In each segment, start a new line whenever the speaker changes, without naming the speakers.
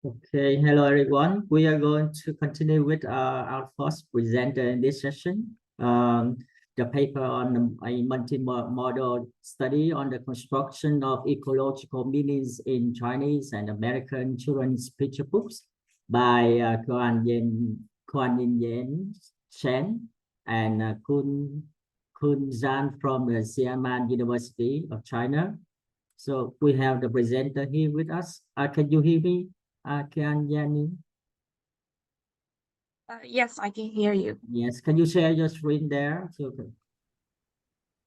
Okay, hello everyone. We are going to continue with our first presenter in this session. The paper on a multimodal study on the construction of ecological meanings in Chinese and American children's picture books by Kuan Yin Chen and Kun Zhan from the Xiamen University of China. So we have the presenter here with us. Can you hear me? Can Yanni?
Yes, I can hear you.
Yes. Can you share your screen there?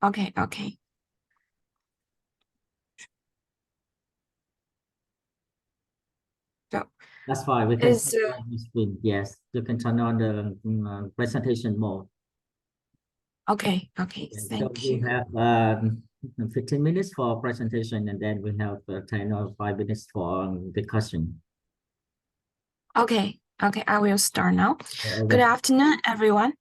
Okay. So
That's fine. We can
is
share your screen. Yes, you can turn on the presentation mode.
okay.
Okay, so
Thank
we
you.
have 15 minutes for presentation, and then we have 10 or 5 minutes for discussion.
Okay. I will start now.
Okay.
Good afternoon, everyone.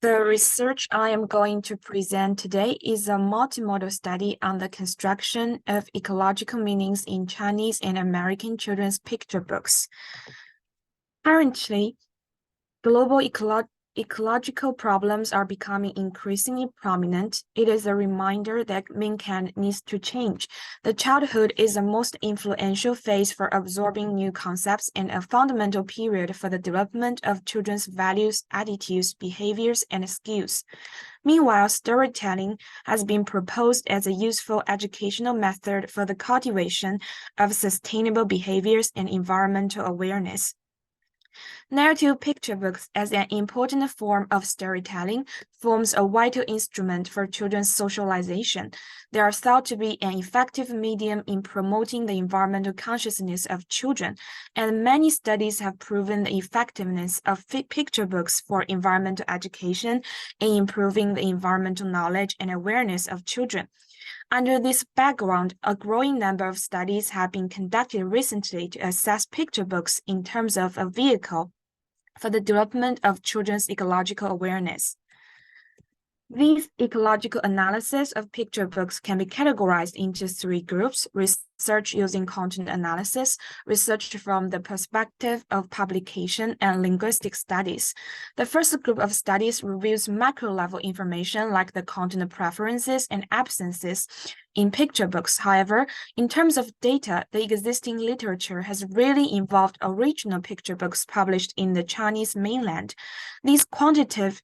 The research I am going to present today is a multimodal study on the construction of ecological meanings in Chinese and American children's picture books. Currently, global ecological problems are becoming increasingly prominent. It is a reminder that mankind needs to change. The childhood is the most influential phase for absorbing new concepts and a fundamental period for the development of children's values, attitudes, behaviors, and skills. Meanwhile, storytelling has been proposed as a useful educational method for the cultivation of sustainable behaviors and environmental awareness. Narrative picture books, as an important form of storytelling, forms a vital instrument for children's socialization. They are thought to be an effective medium in promoting the environmental consciousness of children, and many studies have proven the effectiveness of picture books for environmental education and improving the environmental knowledge and awareness of children. Under this background, a growing number of studies have been conducted recently to assess picture books in terms of a vehicle for the development of children's ecological awareness. These ecological analysis of picture books can be categorized into three groups: research using content analysis, research from the perspective of publication, and linguistic studies. The first group of studies reviews macro-level information like the content preferences and absences in picture books. However, in terms of data, the existing literature has really involved original picture books published in the Chinese mainland. These quantitative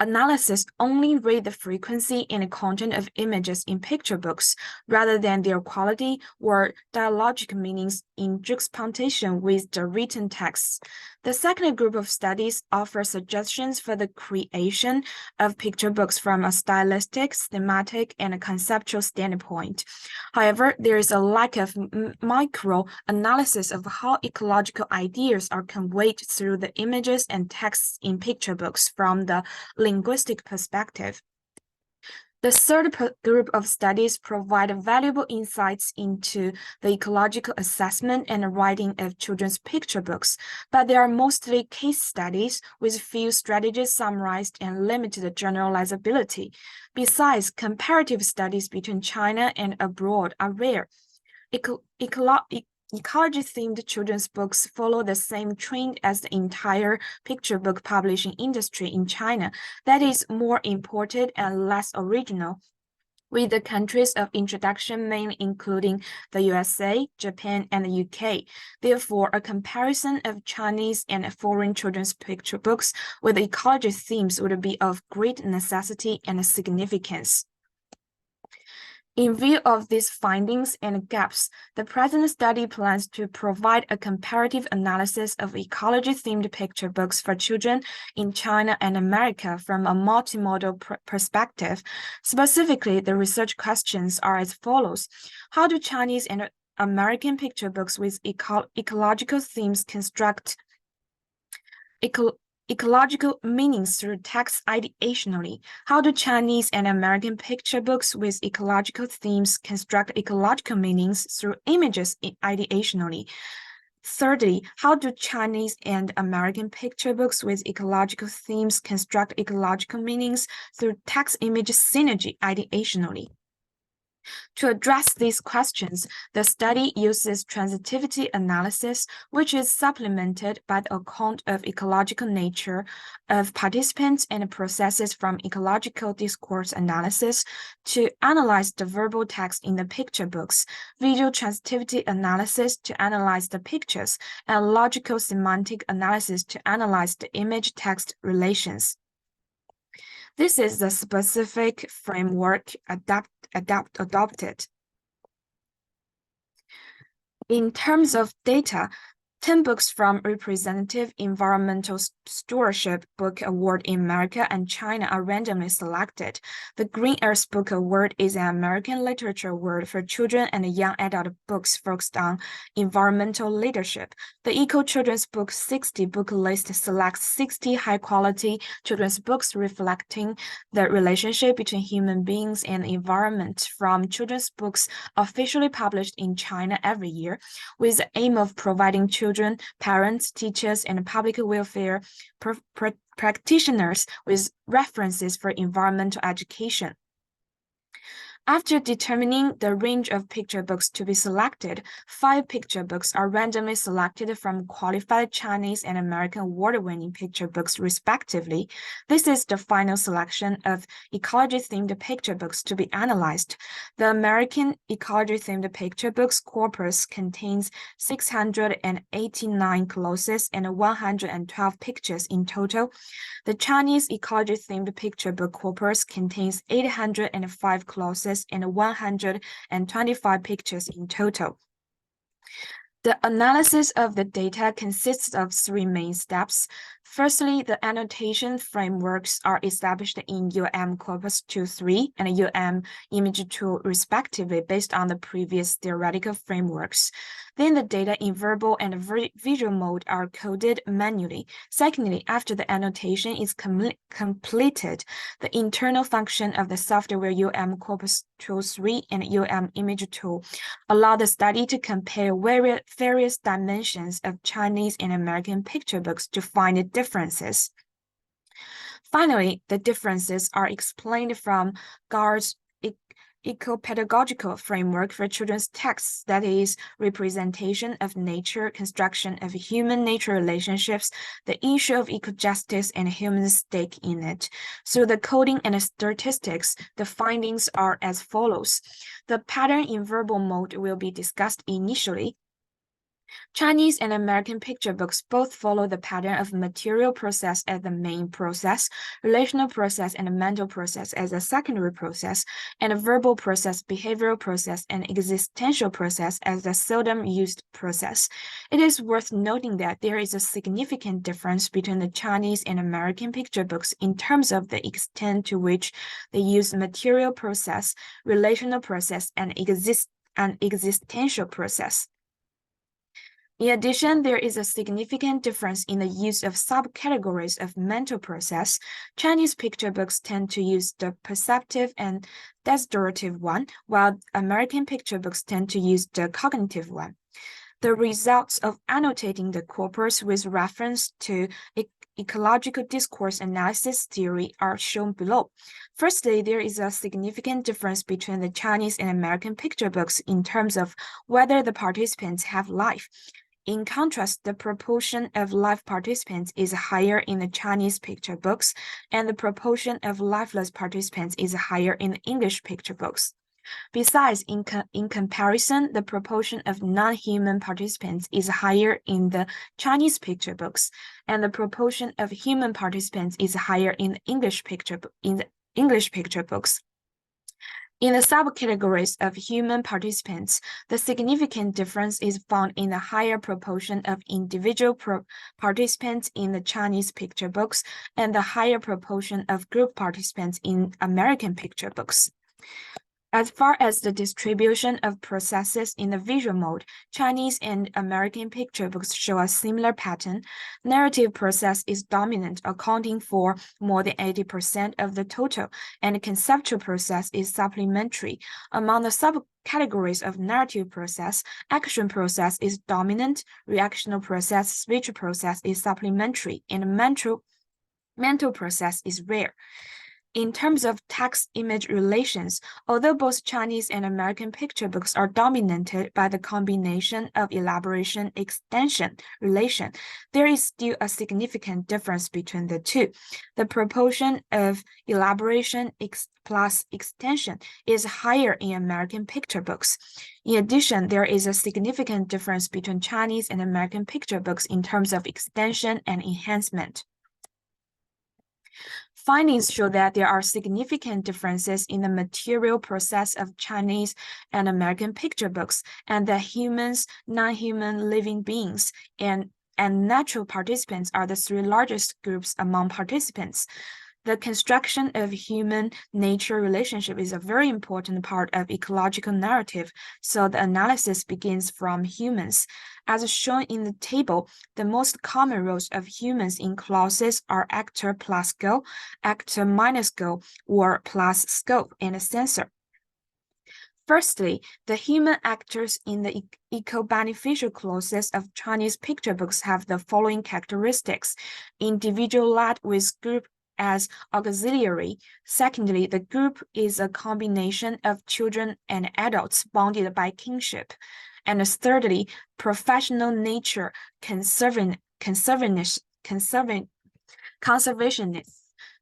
analysis only rate the frequency and content of images in picture books rather than their quality or dialogic meanings in juxtaposition with the written texts. The second group of studies offers suggestions for the creation of picture books from a stylistic, thematic, and a conceptual standpoint. However, there is a lack of micro-analysis of how ecological ideas are conveyed through the images and texts in picture books from the linguistic perspective. The third group of studies provide valuable insights into the ecological assessment and writing of children's picture books, but they are mostly case studies with few strategies summarized and limited generalizability. Besides, comparative studies between China and abroad are rare. Ecology-themed children's books follow the same trend as the entire picture book publishing industry in China, that is, more imported and less original, with the countries of introduction mainly including the USA, Japan, and the UK. Therefore, a comparison of Chinese and foreign children's picture books with ecology themes would be of great necessity and significance. In view of these findings and gaps, the present study plans to provide a comparative analysis of ecology-themed picture books for children in China and America from a multimodal perspective. Specifically, the research questions are as follows. How do Chinese and American picture books with ecological themes construct ecological meanings through text ideationally? How do Chinese and American picture books with ecological themes construct ecological meanings through images ideationally? Thirdly, how do Chinese and American picture books with ecological themes construct ecological meanings through text-image synergy ideationally? To address these questions, the study uses transitivity analysis, which is supplemented by the account of ecological nature of participants and processes from ecological discourse analysis to analyze the verbal text in the picture books, visual transitivity analysis to analyze the pictures, and logical semantic analysis to analyze the image-text relations. This is the specific framework adopted. In terms of data, 10 books from Representative Environmental Stewardship Book Award in America and China are randomly selected. The Green Earth Book Award is an American literature award for children and young adult books focused on environmental leadership. The Eco Children's Book 60 book list selects 60 high-quality children's books reflecting the relationship between human beings and the environment from children's books officially published in China every year, with the aim of providing children, parents, teachers, and public welfare practitioners with references for environmental education. After determining the range of picture books to be selected, 5 picture books are randomly selected from qualified Chinese and American award-winning picture books respectively. This is the final selection of ecology-themed picture books to be analyzed. The American ecology-themed picture books corpus contains 689 clauses and 112 pictures in total. The Chinese ecology-themed picture book corpus contains 805 clauses and 125 pictures in total. The analysis of the data consists of 3 main steps. Firstly, the annotation frameworks are established in Corpus 2.3 and Image 2 respectively based on the previous theoretical frameworks. Then the data in verbal and visual mode are coded manually. Secondly, after the annotation is completed, the internal function of the software Corpus 2.3 and Image 2 allow the study to compare various dimensions of Chinese and American picture books to find differences. Finally, the differences are explained from GAR's eco-pedagogical framework for children's texts, that is, representation of nature, construction of human-nature relationships, the issue of eco-justice and human stake in it. Through the coding and statistics, the findings are as follows. The pattern in verbal mode will be discussed initially. Chinese and American picture books both follow the pattern of material process as the main process, relational process and mental process as a secondary process, and a verbal process, behavioral process, and existential process as the seldom used process. It is worth noting that there is a significant difference between the Chinese and American picture books in terms of the extent to which they use material process, relational process, and existential process. In addition, there is a significant difference in the use of subcategories of mental process. Chinese picture books tend to use the perceptive and demonstrative one, while American picture books tend to use the cognitive one. The results of annotating the corpus with reference to ecological discourse analysis theory are shown below. Firstly, there is a significant difference between the Chinese and American picture books in terms of whether the participants have life. In contrast, the proportion of live participants is higher in the Chinese picture books, and the proportion of lifeless participants is higher in the English picture books. Besides, in comparison, the proportion of non-human participants is higher in the Chinese picture books, and the proportion of human participants is higher in the English picture books. In the subcategories of human participants, the significant difference is found in the higher proportion of individual participants in the Chinese picture books and the higher proportion of group participants in American picture books. As far as the distribution of processes in the visual mode, Chinese and American picture books show a similar pattern. Narrative process is dominant, accounting for more than 80% of the total, and conceptual process is supplementary. Among the subcategories of narrative process, action process is dominant, reactional process, speech process is supplementary, and mental process is rare. In terms of text-image relations, although both Chinese and American picture books are dominated by the combination of elaboration-extension relation, there is still a significant difference between the two. The proportion of elaboration plus extension is higher in American picture books. In addition, there is a significant difference between Chinese and American picture books in terms of extension and enhancement. Findings show that there are significant differences in the material process of Chinese and American picture books, and that humans, non-human living beings, and natural participants are the three largest groups among participants. The construction of human-nature relationship is a very important part of ecological narrative, so the analysis begins from humans. As shown in the table, the most common roles of humans in clauses are actor plus go, actor minus go, or plus scope, and censor. Firstly, the human actors in the eco-beneficial clauses of Chinese picture books have the following characteristics: individual-led with group as auxiliary. Secondly, the group is a combination of children and adults bonded by kinship. And thirdly, professional nature conservationists.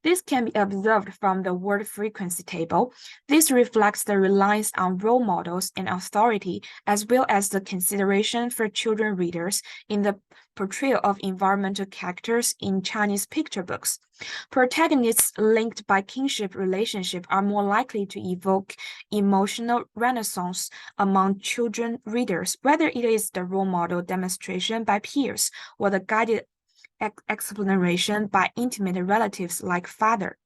This can be observed from the word frequency table. This reflects the reliance on role models and authority, as well as the consideration for children readers in the portrayal of environmental characters in Chinese picture books. Protagonists linked by kinship relationship are more likely to evoke emotional renaissance among children readers, whether it is the role model demonstration by peers or the guided exploration by intimate relatives like father.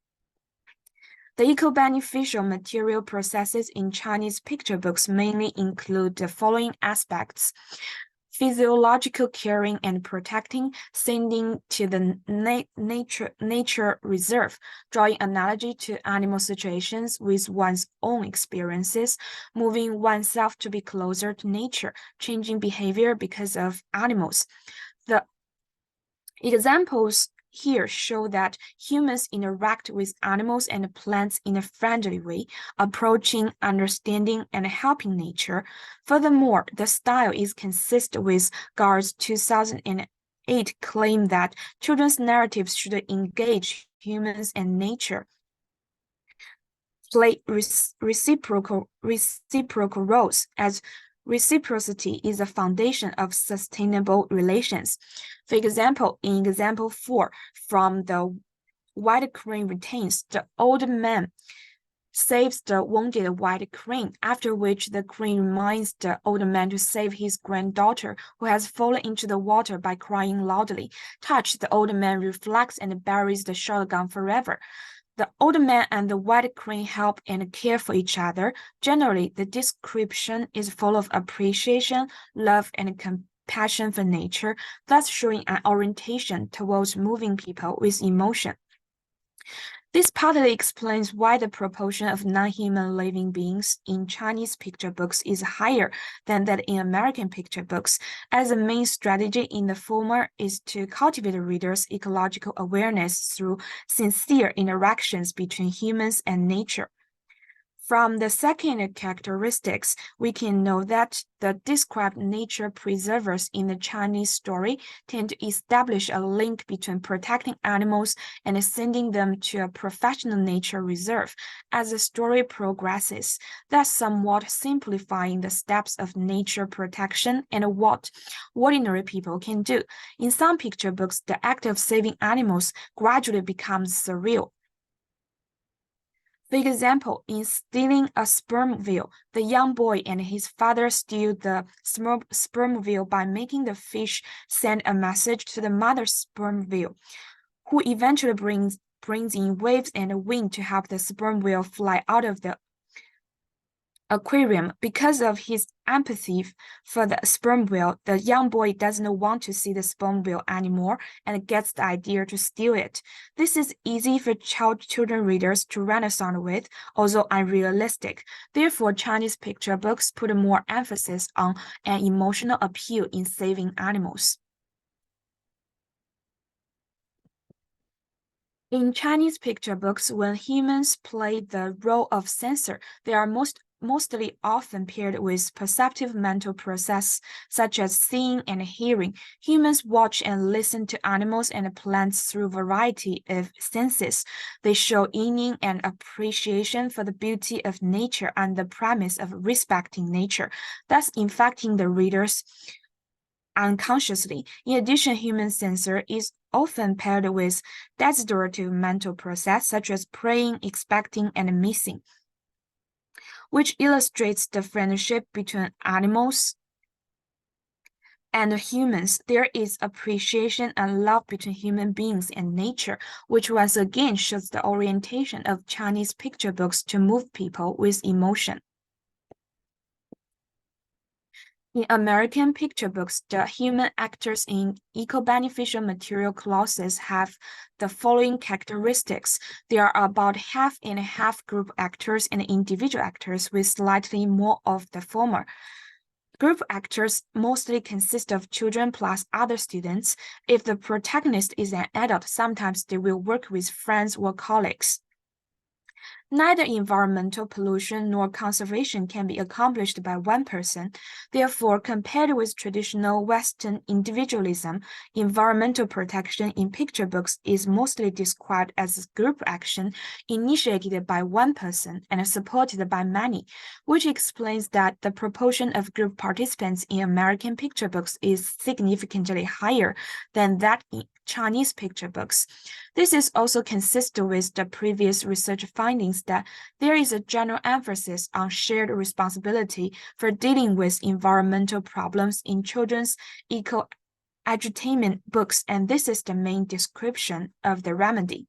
The eco-beneficial material processes in Chinese picture books mainly include the following aspects: physiological caring and protecting, sending to the nature reserve, drawing analogy to animal situations with one's own experiences, moving oneself to be closer to nature, changing behavior because of animals. The examples here show that humans interact with animals and plants in a friendly way, approaching, understanding, and helping nature. Furthermore, the style is consistent with Gard's 2008 claim that children's narratives should engage humans and nature, play reciprocal roles, as reciprocity is a foundation of sustainable relations. For example, in example 4, from the white crane retains, the old man saves the wounded white crane, after which the crane reminds the old man to save his granddaughter who has fallen into the water by crying loudly. Touched, the old man reflects and buries the shotgun forever. The old man and the white crane help and care for each other. Generally, the description is full of appreciation, love, and compassion for nature, thus showing an orientation towards moving people with emotion. This partly explains why the proportion of non-human living beings in Chinese picture books is higher than that in American picture books, as the main strategy in the former is to cultivate the reader's ecological awareness through sincere interactions between humans and nature. From the second characteristics, we can know that the described nature preservers in the Chinese story tend to establish a link between protecting animals and sending them to a professional nature reserve as the story progresses, thus somewhat simplifying the steps of nature protection and what ordinary people can do. In some picture books, the act of saving animals gradually becomes surreal. For example, in stealing a sperm whale, the young boy and his father steal the sperm whale by making the fish send a message to the mother sperm whale, who eventually brings in waves and wind to help the sperm whale fly out of the aquarium. Because of his empathy for the sperm whale, the young boy doesn't want to see the sperm whale anymore and gets the idea to steal it. This is easy for children readers to renaissance with, although unrealistic. Therefore, Chinese picture books put more emphasis on an emotional appeal in saving animals. In Chinese picture books, when humans play the role of censor, they are mostly often paired with perceptive mental process such as seeing and hearing. Humans watch and listen to animals and plants through a variety of senses. They show meaning and appreciation for the beauty of nature and the premise of respecting nature, thus infecting the readers unconsciously. In addition, human censor is often paired with desiderative mental process such as praying, expecting, and missing, which illustrates the friendship between animals and humans. There is appreciation and love between human beings and nature, which once again shows the orientation of Chinese picture books to move people with emotion. In American picture books, the human actors in eco-beneficial material clauses have the following characteristics. There are about half and half group actors and individual actors with slightly more of the former. Group actors mostly consist of children plus other students. If the protagonist is an adult, sometimes they will work with friends or colleagues. Neither environmental pollution nor conservation can be accomplished by one person. Therefore, compared with traditional Western individualism, environmental protection in picture books is mostly described as group action initiated by one person and supported by many, which explains that the proportion of group participants in American picture books is significantly higher than that in Chinese picture books. This is also consistent with the previous research findings that there is a general emphasis on shared responsibility for dealing with environmental problems in children's eco-edutainment books, and this is the main description of the remedy.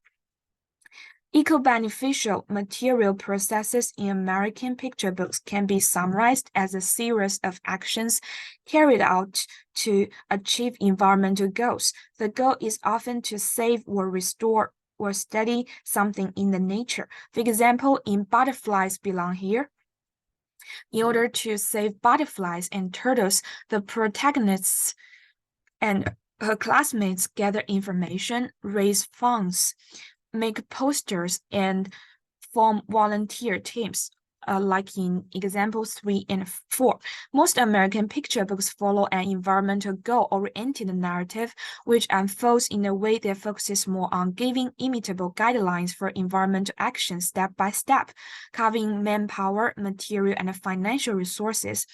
Eco-beneficial material processes in American picture books can be summarized as a series of actions carried out to achieve environmental goals. The goal is often to save or restore or study something in the nature. For example, in Butterflies Belong Here, in order to save butterflies and turtles, the protagonists and her classmates gather information, raise funds, make posters, and form volunteer teams, like in examples 3 and 4. Most American picture books follow an environmental goal-oriented narrative, which unfolds in a way that focuses more on giving immutable guidelines for environmental action step by step, covering manpower, material, and financial resources.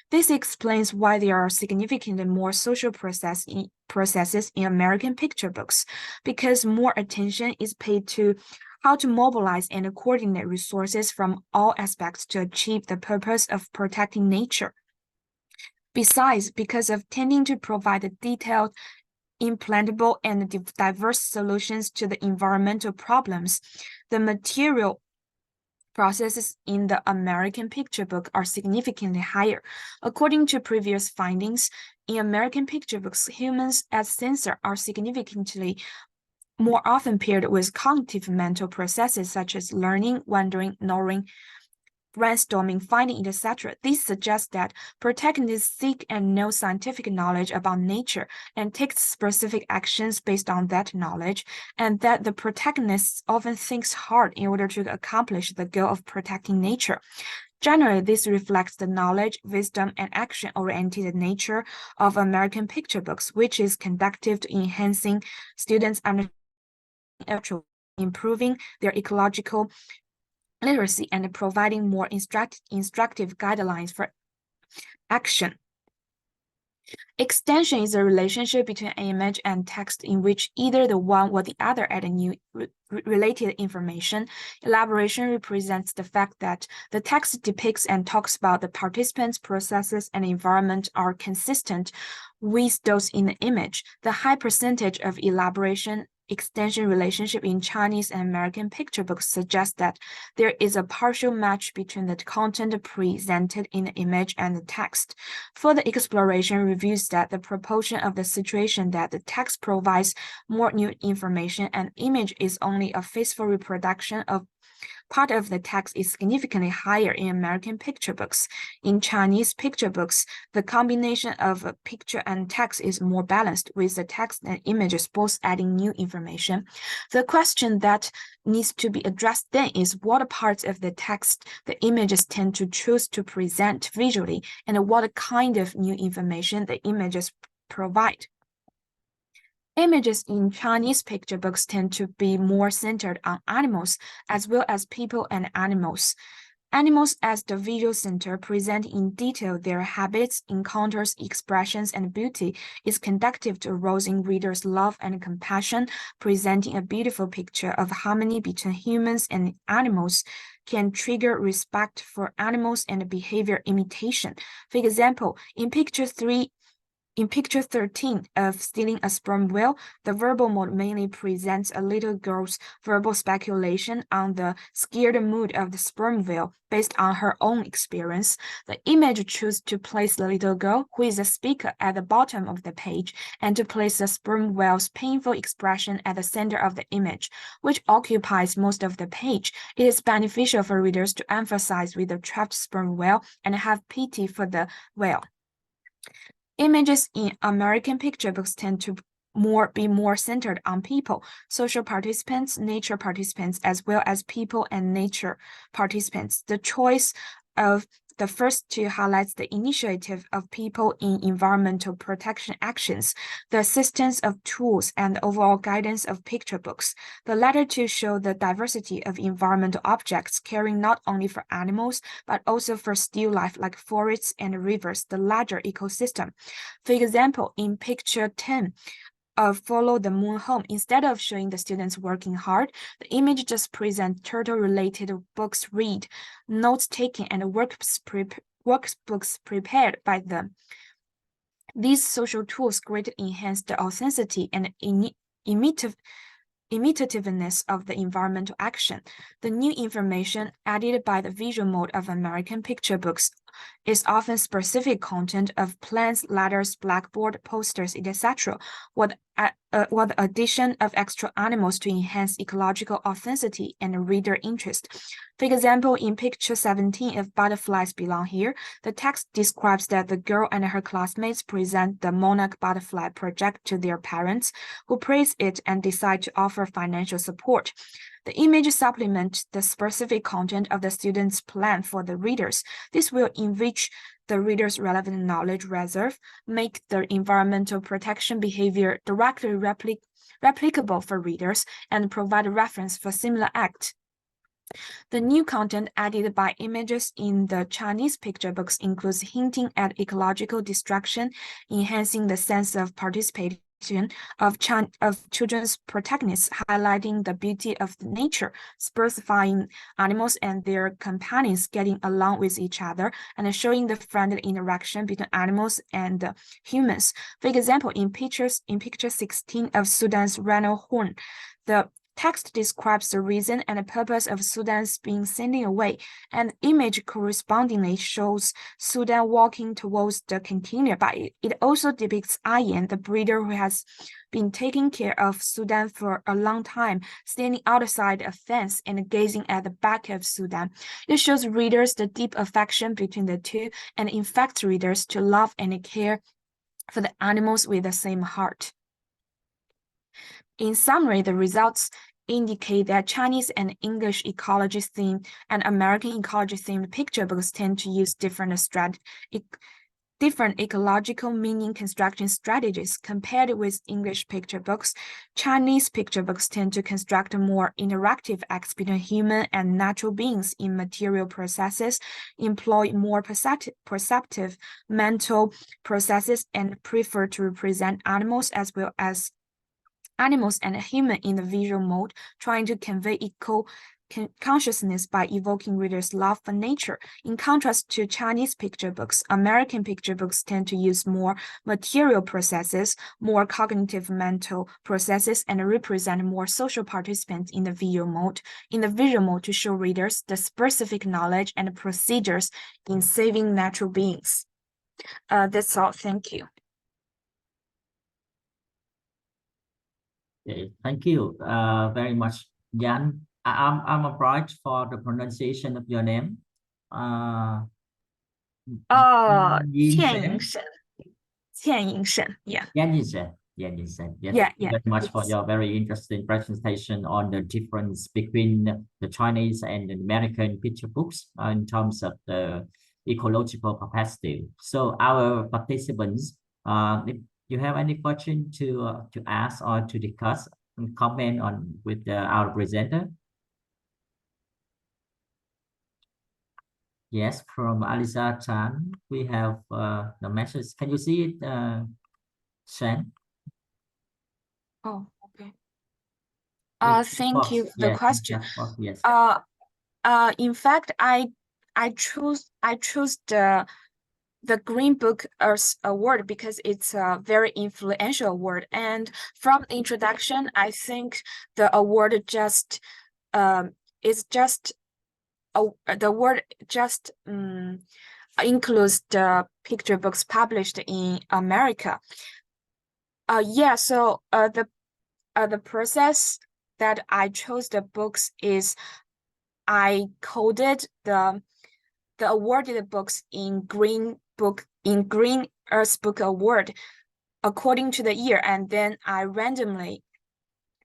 This explains why there are significantly more social processes in American picture books, because more attention is paid to how to mobilize and coordinate resources from all aspects to achieve the purpose of protecting nature. Besides, because of tending to provide detailed, implantable, and diverse solutions to the environmental problems, the material processes in the American picture book are significantly higher. According to previous findings, in American picture books, humans as censor are significantly more often paired with cognitive mental processes such as learning, wondering, knowing, brainstorming, finding, etc. This suggests that protagonists seek and know scientific knowledge about nature and take specific actions based on that knowledge, and that the protagonist often thinks hard in order to accomplish the goal of protecting nature. Generally, this reflects the knowledge, wisdom, and action-oriented nature of American picture books, which is conducive to enhancing students' understanding, improving their ecological literacy, and providing more instructive guidelines for action. Extension is a relationship between an image and text in which either the one or the other add a new related information. Elaboration represents the fact that the text depicts and talks about the participants, processes, and environment are consistent with those in the image. The high percentage of elaboration extension relationship in Chinese and American picture books suggests that there is a partial match between the content presented in the image and the text. Further exploration reveals that the proportion of the situation that the text provides more new information and image is only a faithful reproduction of part of the text is significantly higher in American picture books. In Chinese picture books, the combination of a picture and text is more balanced, with the text and images both adding new information. The question that needs to be addressed then is what parts of the text the images tend to choose to present visually, and what kind of new information the images provide. Images in Chinese picture books tend to be more centered on animals, as well as people and animals. Animals as the visual center present in detail their habits, encounters, expressions, and beauty is conducive to arousing readers' love and compassion. Presenting a beautiful picture of harmony between humans and animals can trigger respect for animals and behavior imitation. For example, in picture 13 of Stealing a Sperm Whale, the verbal mode mainly presents a little girl's verbal speculation on the scared mood of the sperm whale based on her own experience. The image chooses to place the little girl, who is a speaker, at the bottom of the page, and to place the sperm whale's painful expression at the center of the image, which occupies most of the page. It is beneficial for readers to emphasize with the trapped sperm whale and have pity for the whale. Images in American picture books tend to be more centered on people, social participants, nature participants, as well as people and nature participants. The choice of the first two highlights the initiative of people in environmental protection actions, the assistance of tools, and the overall guidance of picture books. The latter two show the diversity of environmental objects, caring not only for animals, but also for still life like forests and rivers, the larger ecosystem. For example, in picture 10, Follow the Moon Home, instead of showing the students working hard, the image just presents turtle-related books read, notes taken, and workbooks prepared by them. These social tools greatly enhance the authenticity and imitativeness of the environmental action. The new information added by the visual mode of American picture books is often specific content of plans, ladders, blackboard, posters, etc., with the addition of extra animals to enhance ecological authenticity and reader interest. For example, in picture 17 of Butterflies Belong Here, the text describes that the girl and her classmates present the monarch butterfly project to their parents, who praise it and decide to offer financial support. The image supplements the specific content of the student's plan for the readers. This will enrich the reader's relevant knowledge reserve, make the environmental protection behavior directly replicable for readers, and provide a reference for similar acts. The new content added by images in the Chinese picture books includes hinting at ecological destruction, enhancing the sense of participation of children's protagonists, highlighting the beauty of nature, specifying animals and their companions getting along with each other, and showing the friendly interaction between animals and humans. For example, in picture 16 of Sudan's rhino horn, the text describes the reason and the purpose of Sudan's being sending away, and image correspondingly shows Sudan walking towards the container, but it also depicts Ayan, the breeder who has been taking care of Sudan for a long time, standing outside a fence and gazing at the back of Sudan. It shows readers the deep affection between the two and infects readers to love and care for the animals with the same heart. In summary, the results indicate that Chinese and English ecology themed and American ecology themed picture books tend to use different ecological meaning construction strategies. Compared with English picture books, Chinese picture books tend to construct more interactive acts between human and natural beings in material processes, employ more perceptive mental processes, and prefer to represent animals as well as animals and human in the visual mode, trying to convey consciousness by evoking readers' love for nature. In contrast to Chinese picture books, American picture books tend to use more material processes, more cognitive mental processes, and represent more social participants in the visual mode. To show readers the specific knowledge and procedures in saving natural beings. That's all. Thank you.
Okay, thank you very much, Jan. I'm obliged for the pronunciation of your name. Yin
倩
Sen.
影沈，倩影沈 ，yeah,
Yan Yin Sen. Yan Yin Sen. Yes.
yeah,
Thank you
yeah,
very much for
yes.
your very interesting presentation on the difference between the Chinese and the American picture books in terms of the ecological capacity. So our participants, if you have any question to ask or to discuss and comment on with our presenter. Yes, from Alisa Chan, we have the message. Can you see it, Shan?
Oh, okay.
Wait,
Thank you
box.
for the
Yeah,
question.
chat box. Yes.
In fact, I choose the Green Book Earth Award because it's a very influential award. And from the introduction, I think the award just is just the word just includes the picture books published in America. Yeah, so the process that I chose the books is I coded the awarded books in Green Earth Book Award according to the year, and then I randomly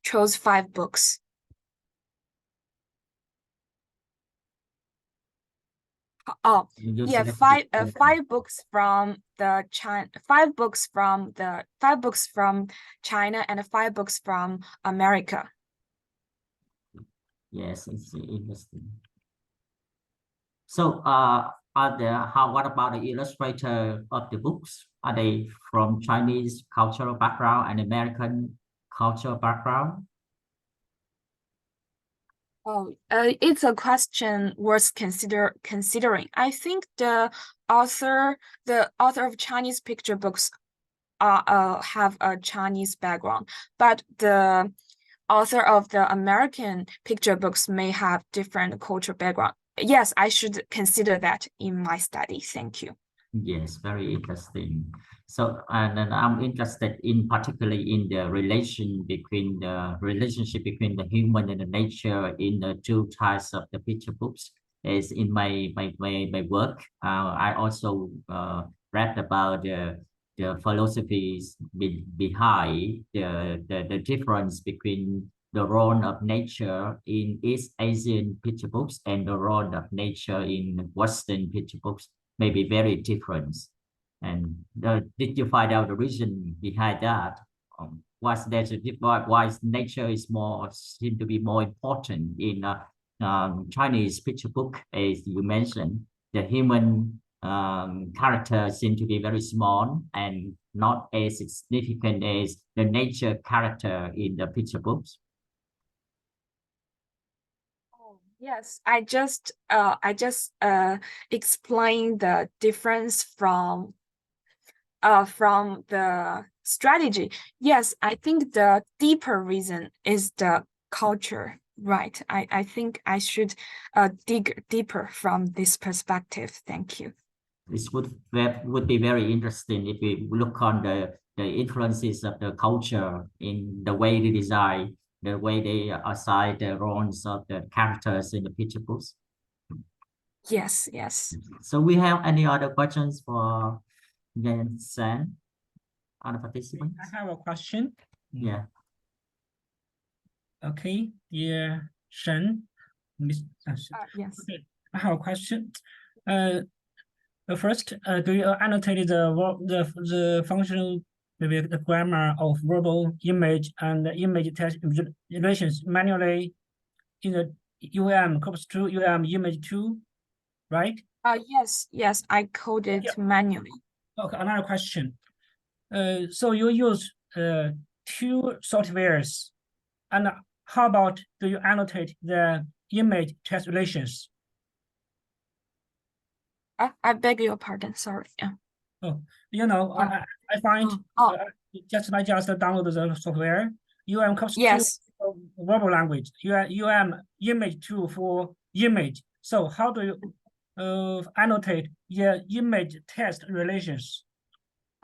chose 5 books. Oh, yeah, five books from China, 5 books from China, and 5 books from America.
Yes, it's interesting. So, what about the illustrator of the books? Are they from Chinese cultural background and American cultural background?
Oh, it's a question worth considering. I think the author of Chinese picture books have a Chinese background, but the author of the American picture books may have different cultural background. Yes, I should consider that in my study. Thank you.
Yes, very interesting. So, and then I'm interested in particularly in the relationship between the human and the nature in the 2 types of the picture books. Is in my work. I also read about the philosophies behind the difference between the role of nature in East Asian picture books and the role of nature in Western picture books may be very different. And did you find out the reason behind that? What's why nature is seem to be more important in Chinese picture book, as you mentioned, the human character seem to be very small and not as significant as the nature character in the picture books.
Yes, I just explained the difference from the strategy. Yes, I think the deeper reason is the culture, right? I think I should dig deeper from this perspective. Thank you.
This would be very interesting if we look on the influences of the culture in the way they design, the way they assign the roles of the characters in the picture books.
Yes, yes.
So we have any other questions for Yan San, other participants?
I have a question.
Yeah.
Okay, dear Shen.
Yes.
Okay, I have a question. First, do you annotate the functional, maybe the grammar of verbal, image, and image text relations manually in the corpus 2, image 2, right?
Yes, I coded manually.
Okay, another question. So you use 2 softwares, and how about do you annotate the image text relations?
I beg your pardon. Sorry. Yeah.
Oh, I find just download the software. Corpus 2
Yes.
for verbal language. image 2 for image. So how do you annotate the image text relations?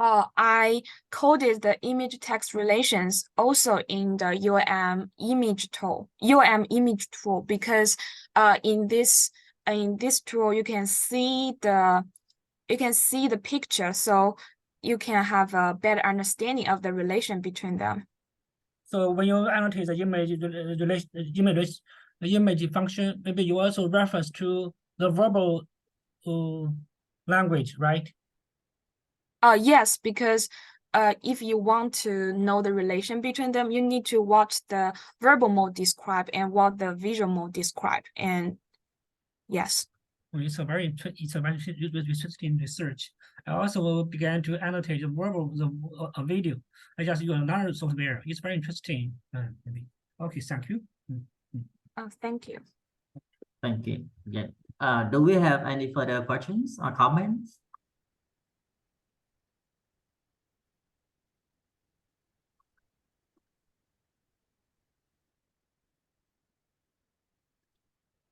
I coded the image text relations also in the UM image tool because in this tool you can see the picture, so you can have a better understanding of the relation between them.
So when you annotate the image function, maybe you also reference to the verbal language, right?
Yes, because if you want to know the relation between them, you need to watch the verbal mode describe and what the visual mode describe. And yes.
It's a very interesting research. I also began to annotate the video. I just use another software. It's very interesting. Maybe. Okay, thank you.
Thank you.
Thank you. Yeah. Do we have any further questions or comments?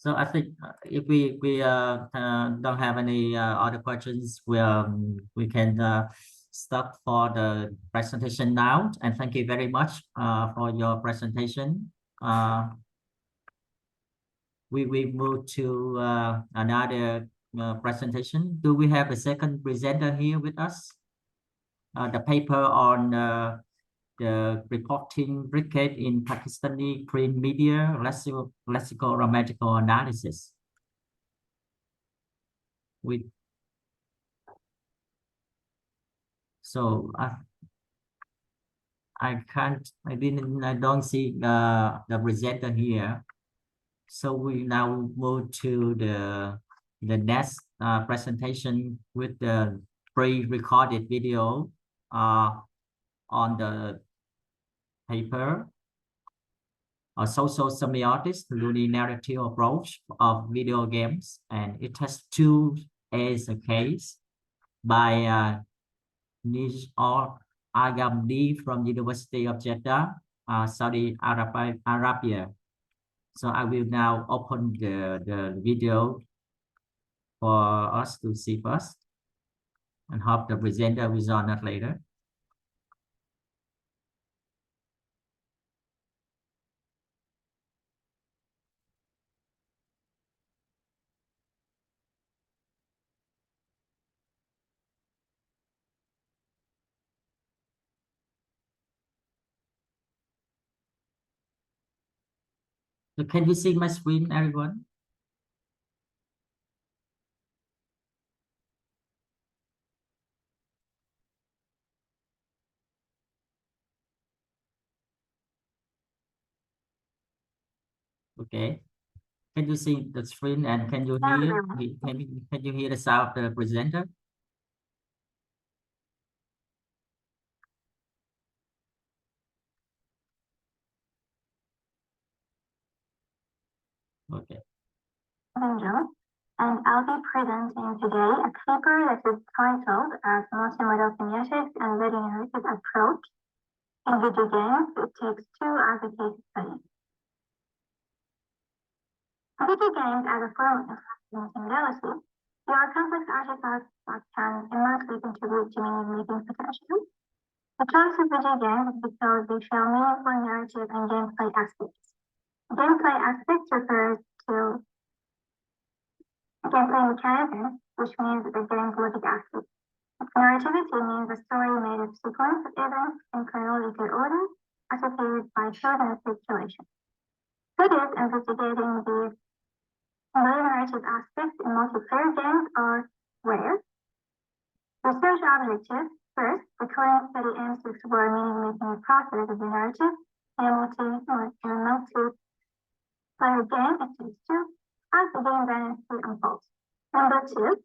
So I think if we don't have any other questions, we can stop for the presentation now. And thank you very much for your presentation. We move to another presentation. Do we have a second presenter here with us? The paper on the reporting brigade in Pakistani print media, lexical grammatical analysis. So I don't see the presenter here. So we now move to the next presentation with the pre-recorded video on the paper, a social semiotics narrative approach of video games, and it has two as a case by Nizar Agamdi from University of Jeddah, Saudi Arabia. So I will now open the video for us to see first, and hope the presenter will join us later. So can you see my screen, everyone? Okay. Can you see the screen and can you hear can you hear the sound of the presenter? Okay.
And I'll be presenting today a paper that is titled as Multimodal Semiotics and Video Narrative Approach in Video Games. It takes two as a case study. Video games as a form of multimodality, they are complex artifacts that can immensely contribute to meaning-making potential. The choice of video games is because they show meaningful narrative and gameplay aspects. Gameplay aspects refers to gameplay mechanisms, which means the game's logic aspect. Narrativity means a story made of sequence of events in chronological order, associated by chosen situation. Studies investigating these narrative aspects in multiplayer games are rare. Research objectives. First, the current study aims to explore meaning-making process of the narrative in a multiplayer game. It takes two as the game dynasty unfolds. Number two,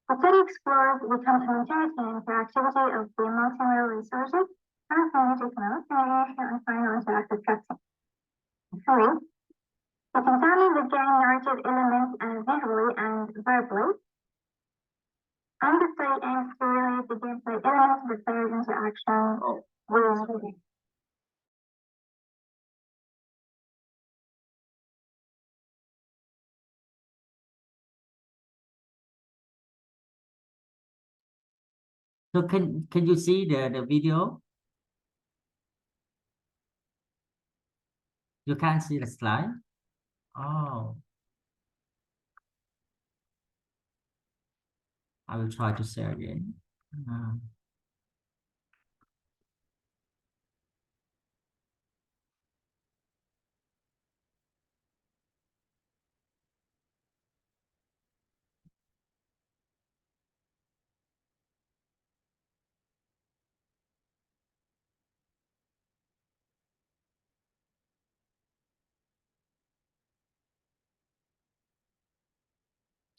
the study explores the complementarity and interactivity of the multimodal resources and synergistic modes, mediation, and final interactive testing. Three, it examines the game narrative elements visually and verbally, and the study aims to relate the gameplay elements to the player's interaction with the game.
So can you see the video? You can't see the slide? Oh. I will try to share again.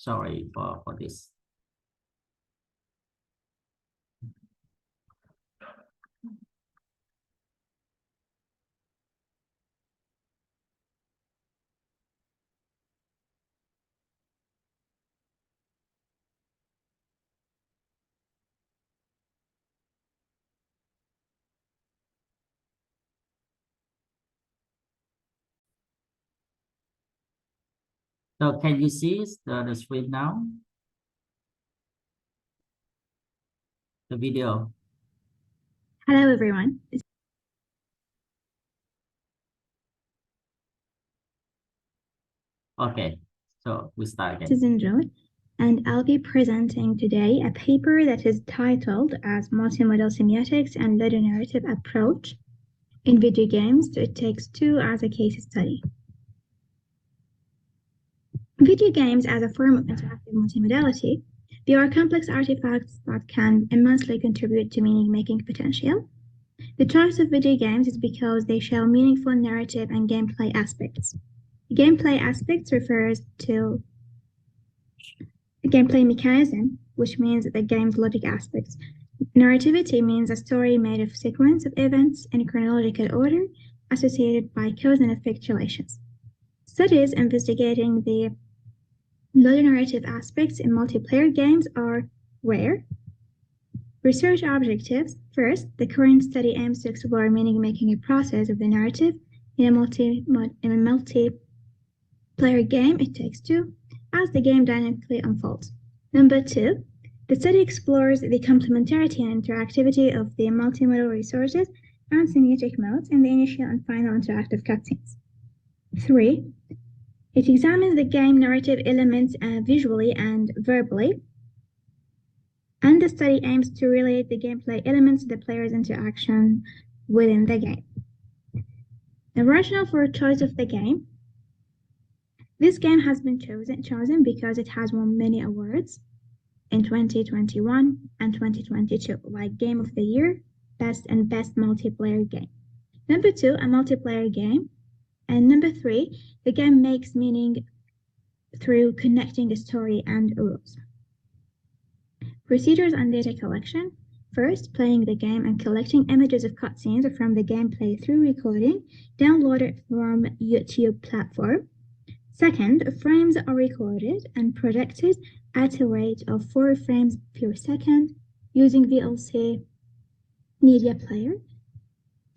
Sorry for this. So can you see the screen now? The video.
Hello, everyone.
Okay, so we start
This is
again.
Enjoy, and I'll be presenting today a paper that is titled as Multimodal Semiotics and Linear Narrative Approach in Video Games to It Takes Two as a Case Study. Video games as a form of interactive multimodality, they are complex artifacts that can immensely contribute to meaning-making potential. The choice of video games is because they show meaningful narrative and gameplay aspects. Gameplay aspects refers to the gameplay mechanism, which means the game's logic aspects. Narrativity means a story made of sequence of events in chronological order associated by cause and effect relations. Studies investigating the narrative aspects in multiplayer games are rare. Research objectives. First, the current study aims to explore meaning-making process of the narrative in a multiplayer game, It Takes Two, as the game dynamically unfolds. Number two, the study explores the complementarity and interactivity of the multimodal resources and semiotic modes in the initial and final interactive cutscenes. 3, it examines the game narrative elements visually and verbally, and the study aims to relate the gameplay elements to the player's interaction within the game. The rationale for choice of the game. This game has been chosen because it has won many awards in 2021 and 2022, like Game of the Year, Best and Best Multiplayer Game. Number 2, a multiplayer game. And number 3, the game makes meaning through connecting a story and rules. Procedures and data collection. First, playing the game and collecting images of cutscenes from the gameplay through recording, downloaded from YouTube platform. Second, frames are recorded and projected at a rate of 4 frames per second using VLC media player.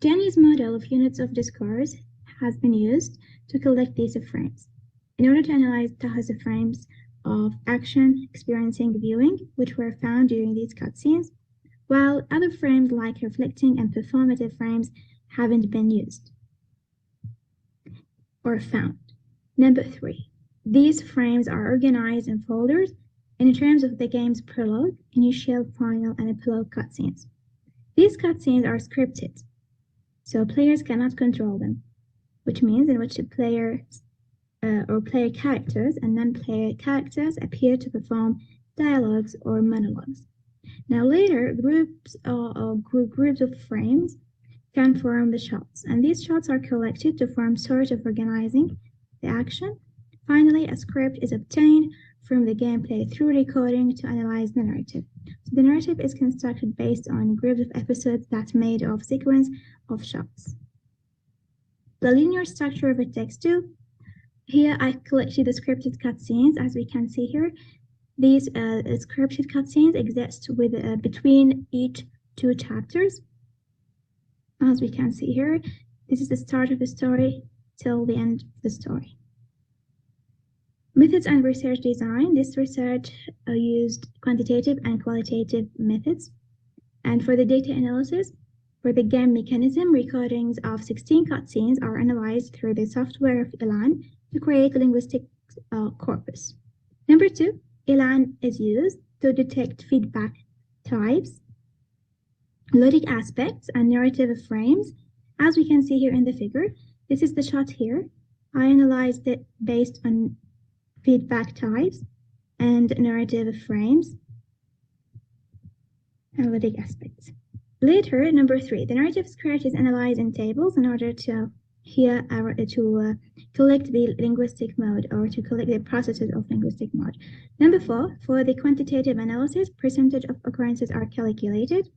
Danny's model of units of discourse has been used to collect these frames. In order to analyze Taha's frames of action experiencing viewing, which were found during these cutscenes, while other frames like reflecting and performative frames haven't been used or found. Number 3, these frames are organized in folders in terms of the game's prologue, initial, final, and epilogue cutscenes. These cutscenes are scripted, so players cannot control them, which means in which the player characters and non-player characters appear to perform dialogues or monologues. Now later, groups of frames can form the shots, and these shots are collected to form sort of organizing the action. Finally, a script is obtained from the gameplay through recording to analyze the narrative. So the narrative is constructed based on groups of episodes that's made of sequence of shots. The linear structure of It Takes Two. Here I collected the scripted cutscenes. As we can see here, these scripted cutscenes exist with between each 2 chapters. As we can see here, this is the start of the story till the end of the story. Methods and research design. This research used quantitative and qualitative methods. And for the data analysis, for the game mechanism, recordings of 16 cutscenes are analyzed through the software of ELAN to create a linguistic corpus. Number 2, ELAN is used to detect feedback types, logic aspects, and narrative frames. As we can see here in the figure, this is the shot here. I analyzed it based on feedback types and narrative frames, analytic aspects. Later, number 3, the narrative script is analyzed in tables in order to collect the linguistic mode or to collect the processes of linguistic mode. Number 4, for the quantitative analysis, percentage of occurrences are calculated.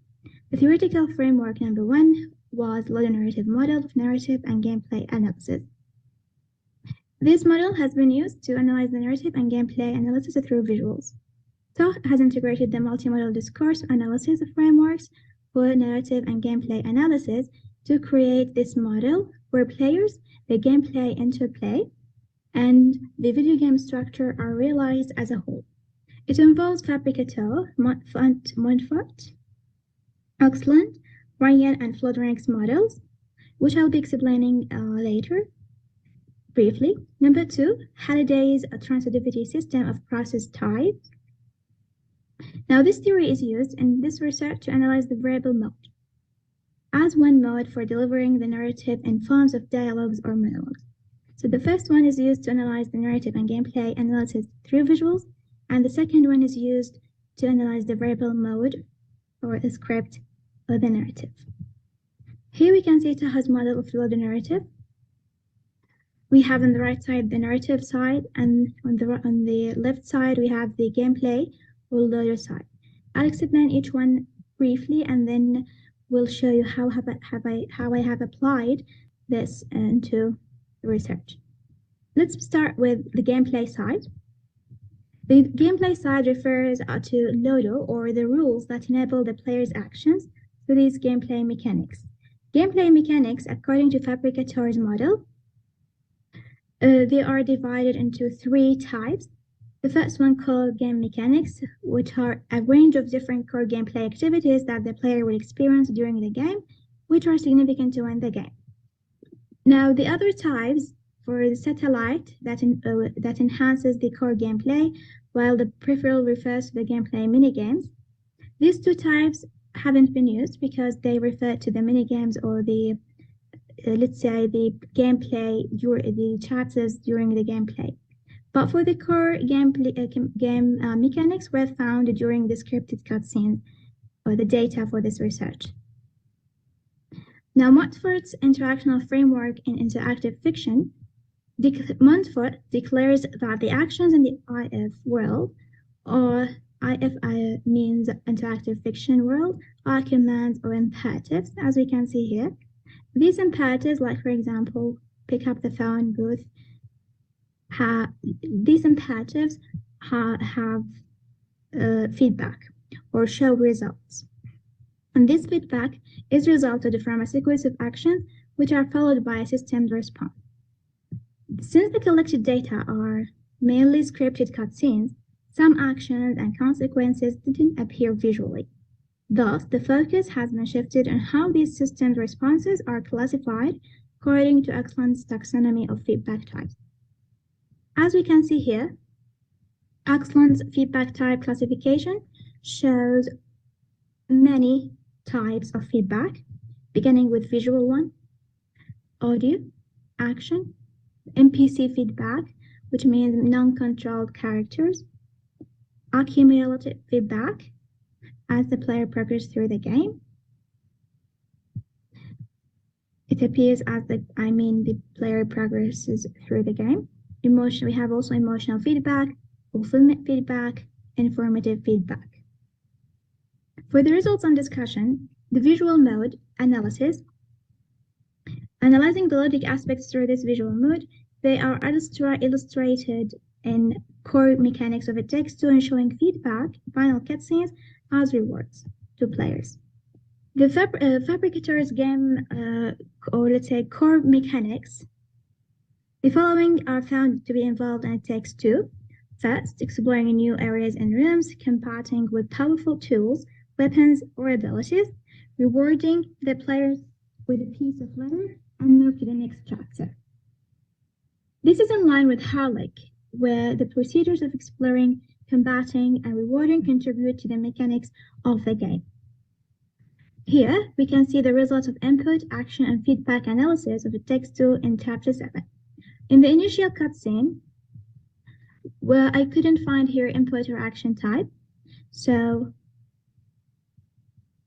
The theoretical framework number 1 was Loader narrative model of narrative and gameplay analysis. This model has been used to analyze the narrative and gameplay analysis through visuals. So it has integrated the multimodal discourse analysis frameworks for narrative and gameplay analysis to create this model where players, the gameplay interplay, and the video game structure are realized as a whole. It involves Fabricator, Montfort, Oxland, Ryan, and Flodranks models, which I'll be explaining later briefly. Number 2, Halliday's transitivity system of process types. Now, this theory is used in this research to analyze the variable mode as one mode for delivering the narrative in forms of dialogues or monologues. So the first one is used to analyze the narrative and gameplay analysis through visuals, and the second one is used to analyze the variable mode or the script of the narrative. Here we can see Taha's model of the narrative. We have on the right side the narrative side, and on the left side we have the gameplay or loader side. I'll explain each one briefly, and then we'll show you how I have applied this into the research. Let's start with the gameplay side. The gameplay side refers to loader or the rules that enable the player's actions through these gameplay mechanics. Gameplay mechanics, according to Fabricator's model, they are divided into 3 types. The first one called game mechanics, which are a range of different core gameplay activities that the player will experience during the game, which are significant to win the game. Now, the other types for the satellite that enhances the core gameplay, while the peripheral refers to the gameplay minigames. These 2 types haven't been used because they refer to the minigames or the, let's say, the gameplay, the chapters during the gameplay. But for the core game mechanics were found during the scripted cutscenes or the data for this research. Now, Montfort's interactional framework in interactive fiction, Montfort declares that the actions in the IF world, or IF means interactive fiction world, are commands or imperatives, as we can see here. These imperatives, like for example, pick up the phone, booth, these imperatives have feedback or show results. And this feedback is resulted from a sequence of actions which are followed by a systemed response. Since the collected data are mainly scripted cutscenes, some actions and consequences didn't appear visually. Thus, the focus has been shifted on how these systemed responses are classified according to Oxland's taxonomy of feedback types. As we can see here, Oxland's feedback type classification shows many types of feedback, beginning with visual one, audio, action, NPC feedback, which means non-controlled characters, accumulative feedback, as the player progresses through the game. It appears as the player progresses through the game. We have also emotional feedback, fulfillment feedback, informative feedback. For the results on discussion, the visual mode analysis, analyzing the logic aspects through this visual mode, they are illustrated in core mechanics of a text-to and showing feedback, final cutscenes as rewards to players. The Fabricator's game, or let's say core mechanics, the following are found to be involved in a text-to. First, exploring new areas and rooms, combating with powerful tools weapons, or abilities, rewarding the players with a piece of letter, and move to the next chapter. This is in line with SFLIG, where the procedures of exploring, combating, and rewarding contribute to the mechanics of the game. Here, we can see the results of input, action, and feedback analysis of the text tool in Chapter 7. In the initial cutscene, where I couldn't find here input or action type, so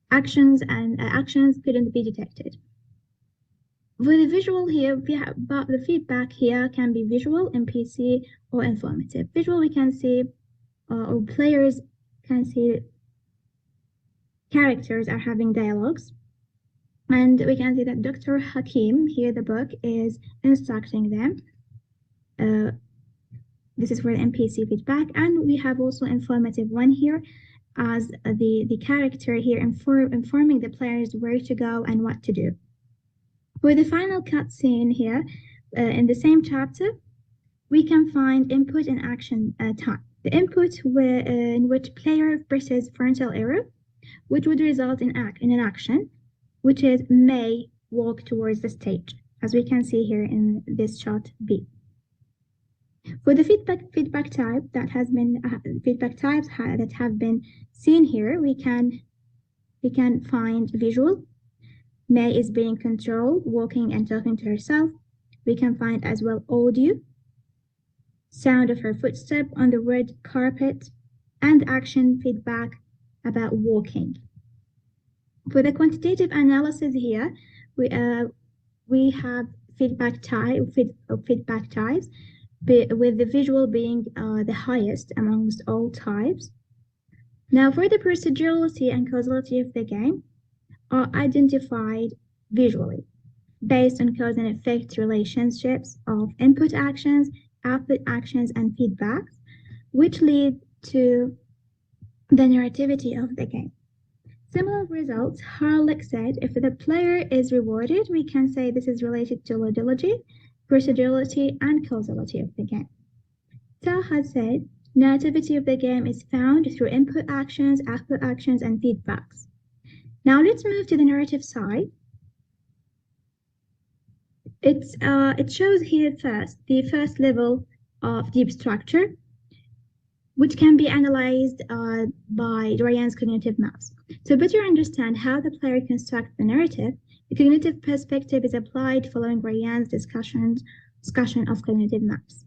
actions couldn't be detected. For the visual here, but the feedback here can be visual, NPC, or informative. Visual, we can see, or players can see characters are having dialogues. And we can see that Dr. Hakim, here the book, is instructing them. This is for the NPC feedback. And we have also informative one here as the character here informing the players where to go and what to do. For the final cutscene here, in the same chapter, we can find input and action type. The input in which player presses frontal arrow, which would result in an action, which is may walk towards the stage, as we can see here in this shot B. For the feedback type that has been feedback types that have been seen here, we can find visual. May is being controlled, walking and talking to herself. We can find as well audio, sound of her footstep on the red carpet, and action feedback about walking. For the quantitative analysis here, we have feedback types, with the visual being the highest amongst all types. Now, for the procedurality and causality of the game, are identified visually based on cause and effect relationships of input actions, output actions, and feedbacks, which lead to the narrativity of the game. Similar results, Harlech said, if the player is rewarded, we can say this is related to logicity, procedurality, and causality of the game. Ta has said, narrativity of the game is found through input actions, output actions, and feedbacks. Now let's move to the narrative side. It shows here first the first level of deep structure, which can be analyzed by Ryan's cognitive maps. To better understand how the player constructs the narrative, the cognitive perspective is applied following Ryan's discussion of cognitive maps.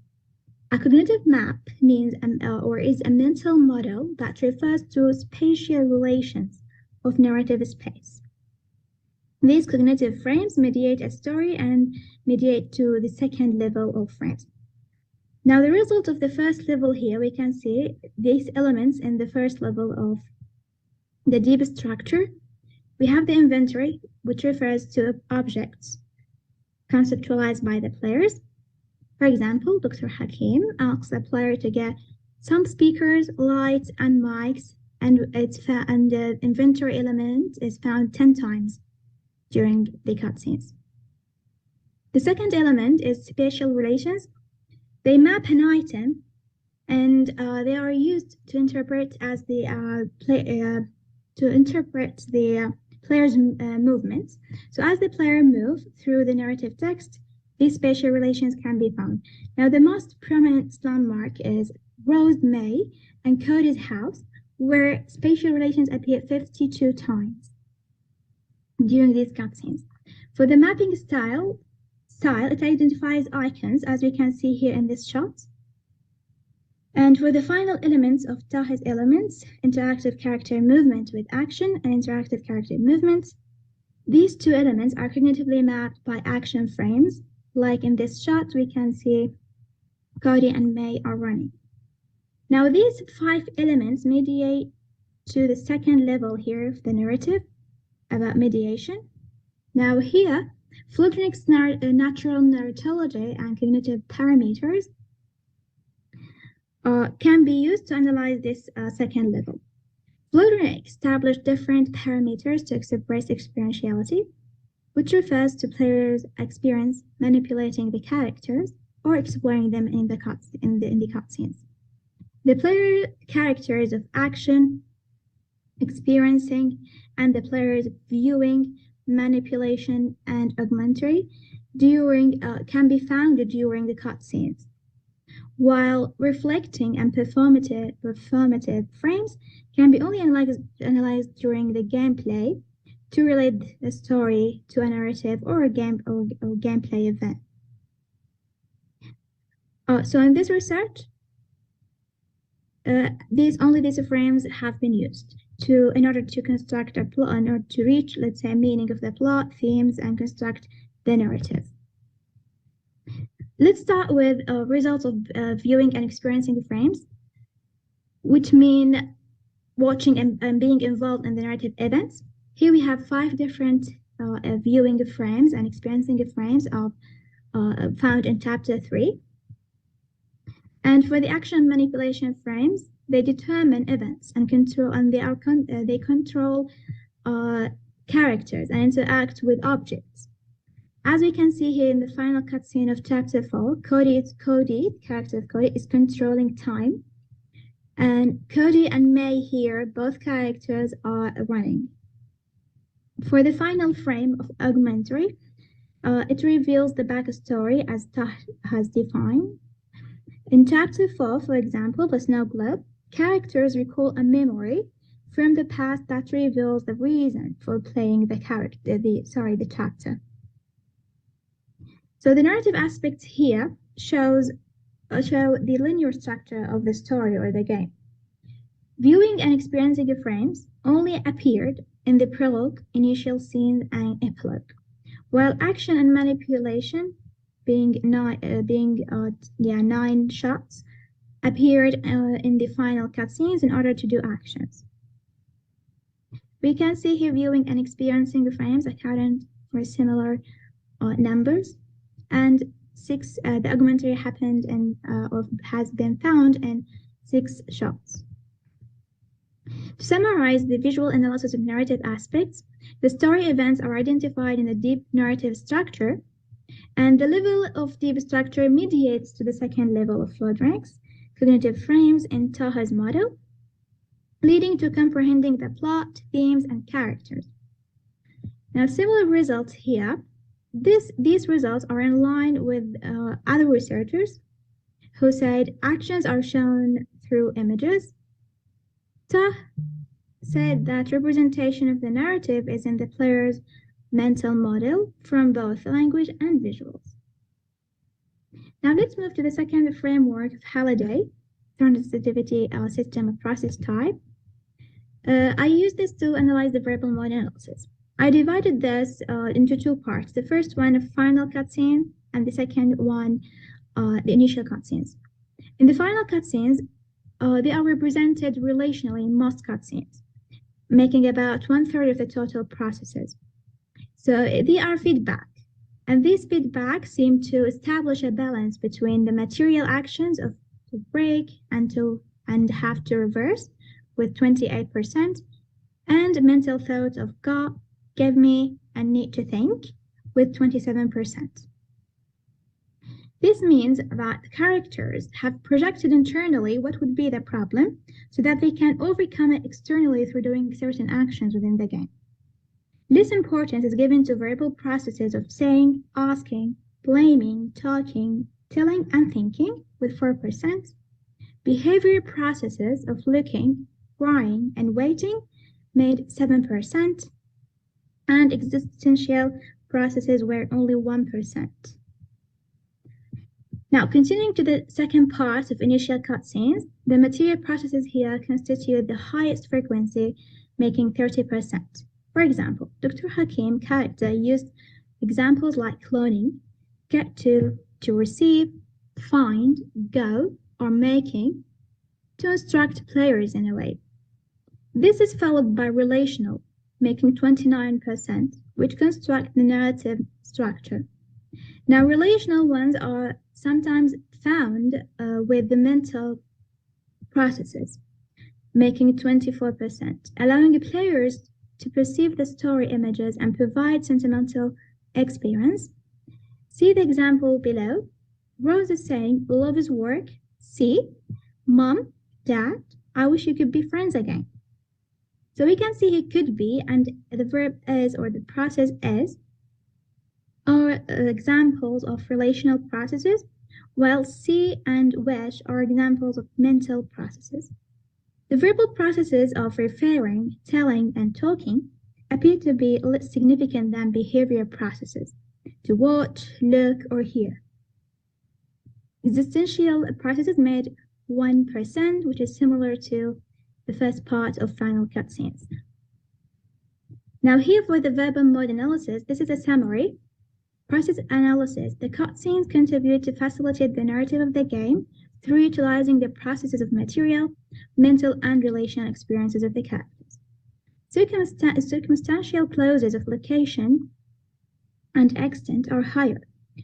A cognitive map means is a mental model that refers to spatial relations of narrative space. These cognitive frames mediate a story and mediate to the second level of frames. Now, the result of the first level here, we can see these elements in the first level of the deep structure. We have the inventory, which refers to objects conceptualized by the players. For example, Dr. Hakim asks the player to get some speakers, lights, and mics, and the inventory element is found 10 times during the cutscenes. The second element is spatial relations. They map an item, and they are used to interpret as the player's movements. So as the player moves through the narrative text, these spatial relations can be found. Now, the most prominent landmark is Rose May and Cody's house, where spatial relations appear 52 times during these cutscenes. For the mapping style, it identifies icons, as we can see here in this shot. And for the final elements of Taha's elements, interactive character movement with action and interactive character movement, these two elements are cognitively mapped by action frames. Like in this shot, we can see Cody and May are running. Now, these 5 elements mediate to the second level here of the narrative about mediation. Now here, Flodnik's natural narratology and cognitive parameters can be used to analyze this second level. Flodnik established different parameters to express experientiality, which refers to players' experience manipulating the characters or exploring them in the cutscenes. The player characters of action experiencing, and the player's viewing, manipulation, and augmentary can be found during the cutscenes, while reflecting and performative frames can be only analyzed during the gameplay to relate the story to a narrative or a gameplay event. So in this research, these frames have been used in order to construct a plot, in order to reach, let's say, meaning of the plot, themes, and construct the narrative. Let's start with results of viewing and experiencing the frames, which mean watching and being involved in the narrative events. Here we have 5 different viewing the frames and experiencing the frames found in chapter 3. And for the action manipulation frames, they determine events and they control characters and interact with objects. As we can see here in the final cutscene of chapter 4, the character of Cody is controlling time. And Cody and May here, both characters are running. For the final frame of augmentary, it reveals the backstory as Tah has defined. In chapter 4, for example, the snow globe, characters recall a memory from the past that reveals the reason for playing the chapter. So the narrative aspects here show the linear structure of the story or the game. Viewing and experiencing the frames only appeared in the prologue, initial scenes, and epilogue, while action and manipulation, being 9 shots, appeared in the final cutscenes in order to do actions. We can see here viewing and experiencing the frames accounting for similar numbers, and the augmentary happened or has been found in 6 shots. To summarize the visual analysis of narrative aspects, the story events are identified in a deep narrative structure, and the level of deep structure mediates to the second level of flood ranks, cognitive frames in Taha's model, leading to comprehending the plot, themes, and characters. Now, similar results here. These results are in line with other researchers who said actions are shown through images. Tah said that representation of the narrative is in the player's mental model from both language and visuals. Now let's move to the second framework of Halliday, transitivity system of process type. I use this to analyze the verbal mode analysis. I divided this into 2 parts. The first one, a final cutscene, and the second one, the initial cutscenes. In the final cutscenes, they are represented relationally in most cutscenes, making about 1/3 of the total processes. So they are feedback, and these feedback seem to establish a balance between the material actions of to break and have to reverse with 28%, and mental thoughts of got, give me, and need to think with 27%. This means that characters have projected internally what would be the problem so that they can overcome it externally through doing certain actions within the game. Less importance is given to verbal processes of saying, asking, blaming, talking, telling, and thinking with 4%. Behavior processes of looking, crying, and waiting made 7%. And existential processes were only 1%. Now, continuing to the second part of initial cutscenes, the material processes here constitute the highest frequency, making 30%. For example, Dr. Hakim character used examples like cloning, get to receive, find, go, or making to instruct players in a way. This is followed by relational, making 29%, which construct the narrative structure. Now, relational ones are sometimes found with the mental processes, making 24%, allowing players to perceive the story images and provide sentimental experience. See the example below. Rose is saying, love is work. See, Mom, Dad, I wish you could be friends again. So we can see he could be and the verb is or the process is are examples of relational processes, while see and wish are examples of mental processes. The verbal processes of referring, telling, and talking appear to be less significant than behavior processes, to watch, look, or hear. Existential processes made 1%, which is similar to the first part of final cutscenes. Now here for the verbal mode analysis, this is a summary. Process analysis. The cutscenes contribute to facilitate the narrative of the game through utilizing the processes of material, mental, and relational experiences of the characters. Circumstantial clauses of location and extent are higher,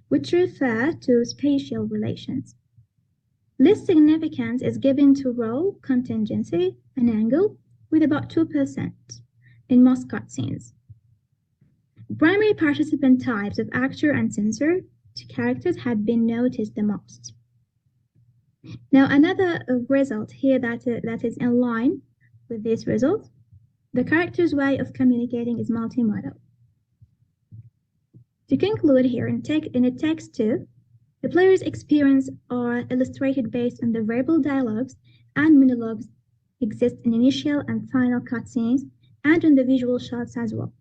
which refer to spatial relations. Less significance is given to role, contingency, and angle, with about 2% in most cutscenes. Primary participant types of actor and censor to characters have been noticed the most. Now, another result here that is in line with this result, the character's way of communicating is multimodal. To conclude here, in text 2, the player's experience are illustrated based on the verbal dialogues and monologues exist in initial and final cutscenes and on the visual shots as well.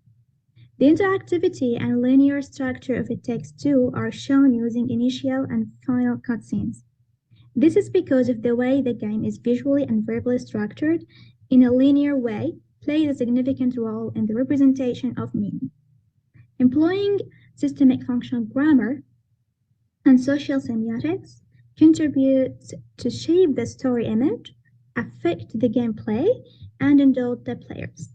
The interactivity and linear structure of the text 2 are shown using initial and final cutscenes. This is because of the way the game is visually and verbally structured in a linear way plays a significant role in the representation of meaning. Employing systemic functional grammar and social semiotics contribute to shape the story image, affect the gameplay, and indulge the players.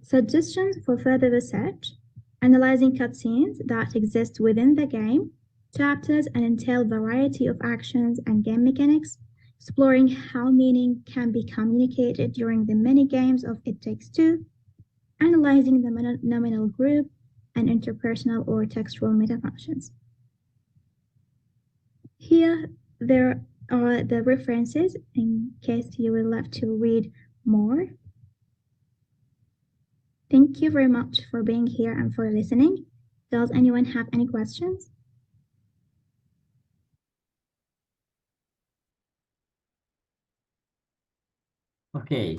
Suggestions for further research: analyzing cutscenes that exist within the game, chapters and entail variety of actions and game mechanics, exploring how meaning can be communicated during the many games of It Takes Two, analyzing the nominal group and interpersonal or textual metafunctions. Here there are the references in case you would like to read more. Thank you very much for being here and for listening. Does anyone have any questions?
Okay.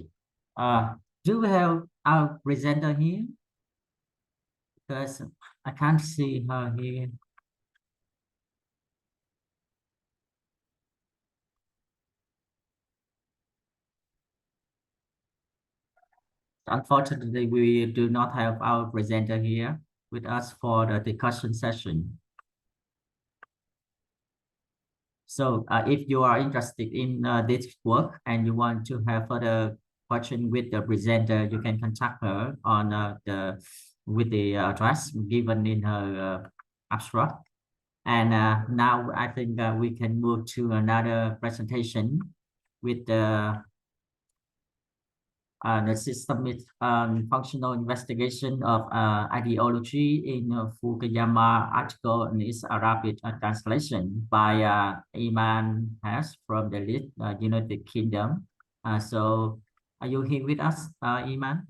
Do we have our presenter here? Because I can't see her here. Unfortunately, we do not have our presenter here with us for the discussion session. So if you are interested in this work and you want to have further question with the presenter, you can contact her on with the address given in her abstract. And now I think we can move to another presentation with the systemic functional investigation of ideology in Fukuyama article and its Arabic translation by Iman Has from the United Kingdom. So are you here with us, Iman?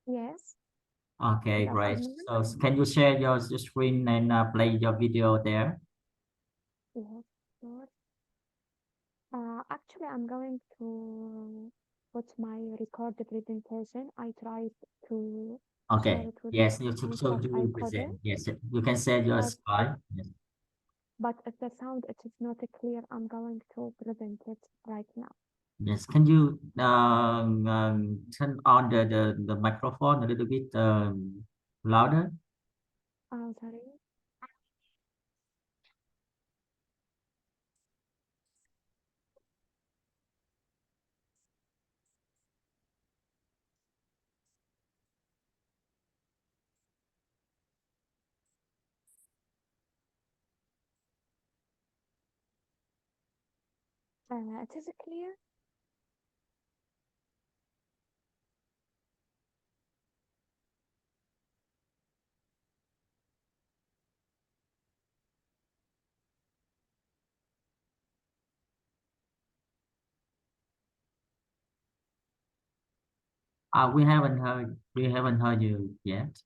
Yes.
Okay,
Good
great.
afternoon.
So can you share your screen and play your video there?
Yes, sure. Actually, I'm going to put my recorded presentation. I tried to share
Okay.
it with
Yes,
my
you
friends,
so
but I
you
couldn't.
present. Yes, you can share your
But
slide. Yes.
but if the sound it is not clear, I'm going to present it right now.
Yes, can you turn on the microphone a little bit louder?
Sorry. It is clear.
We haven't heard you yet.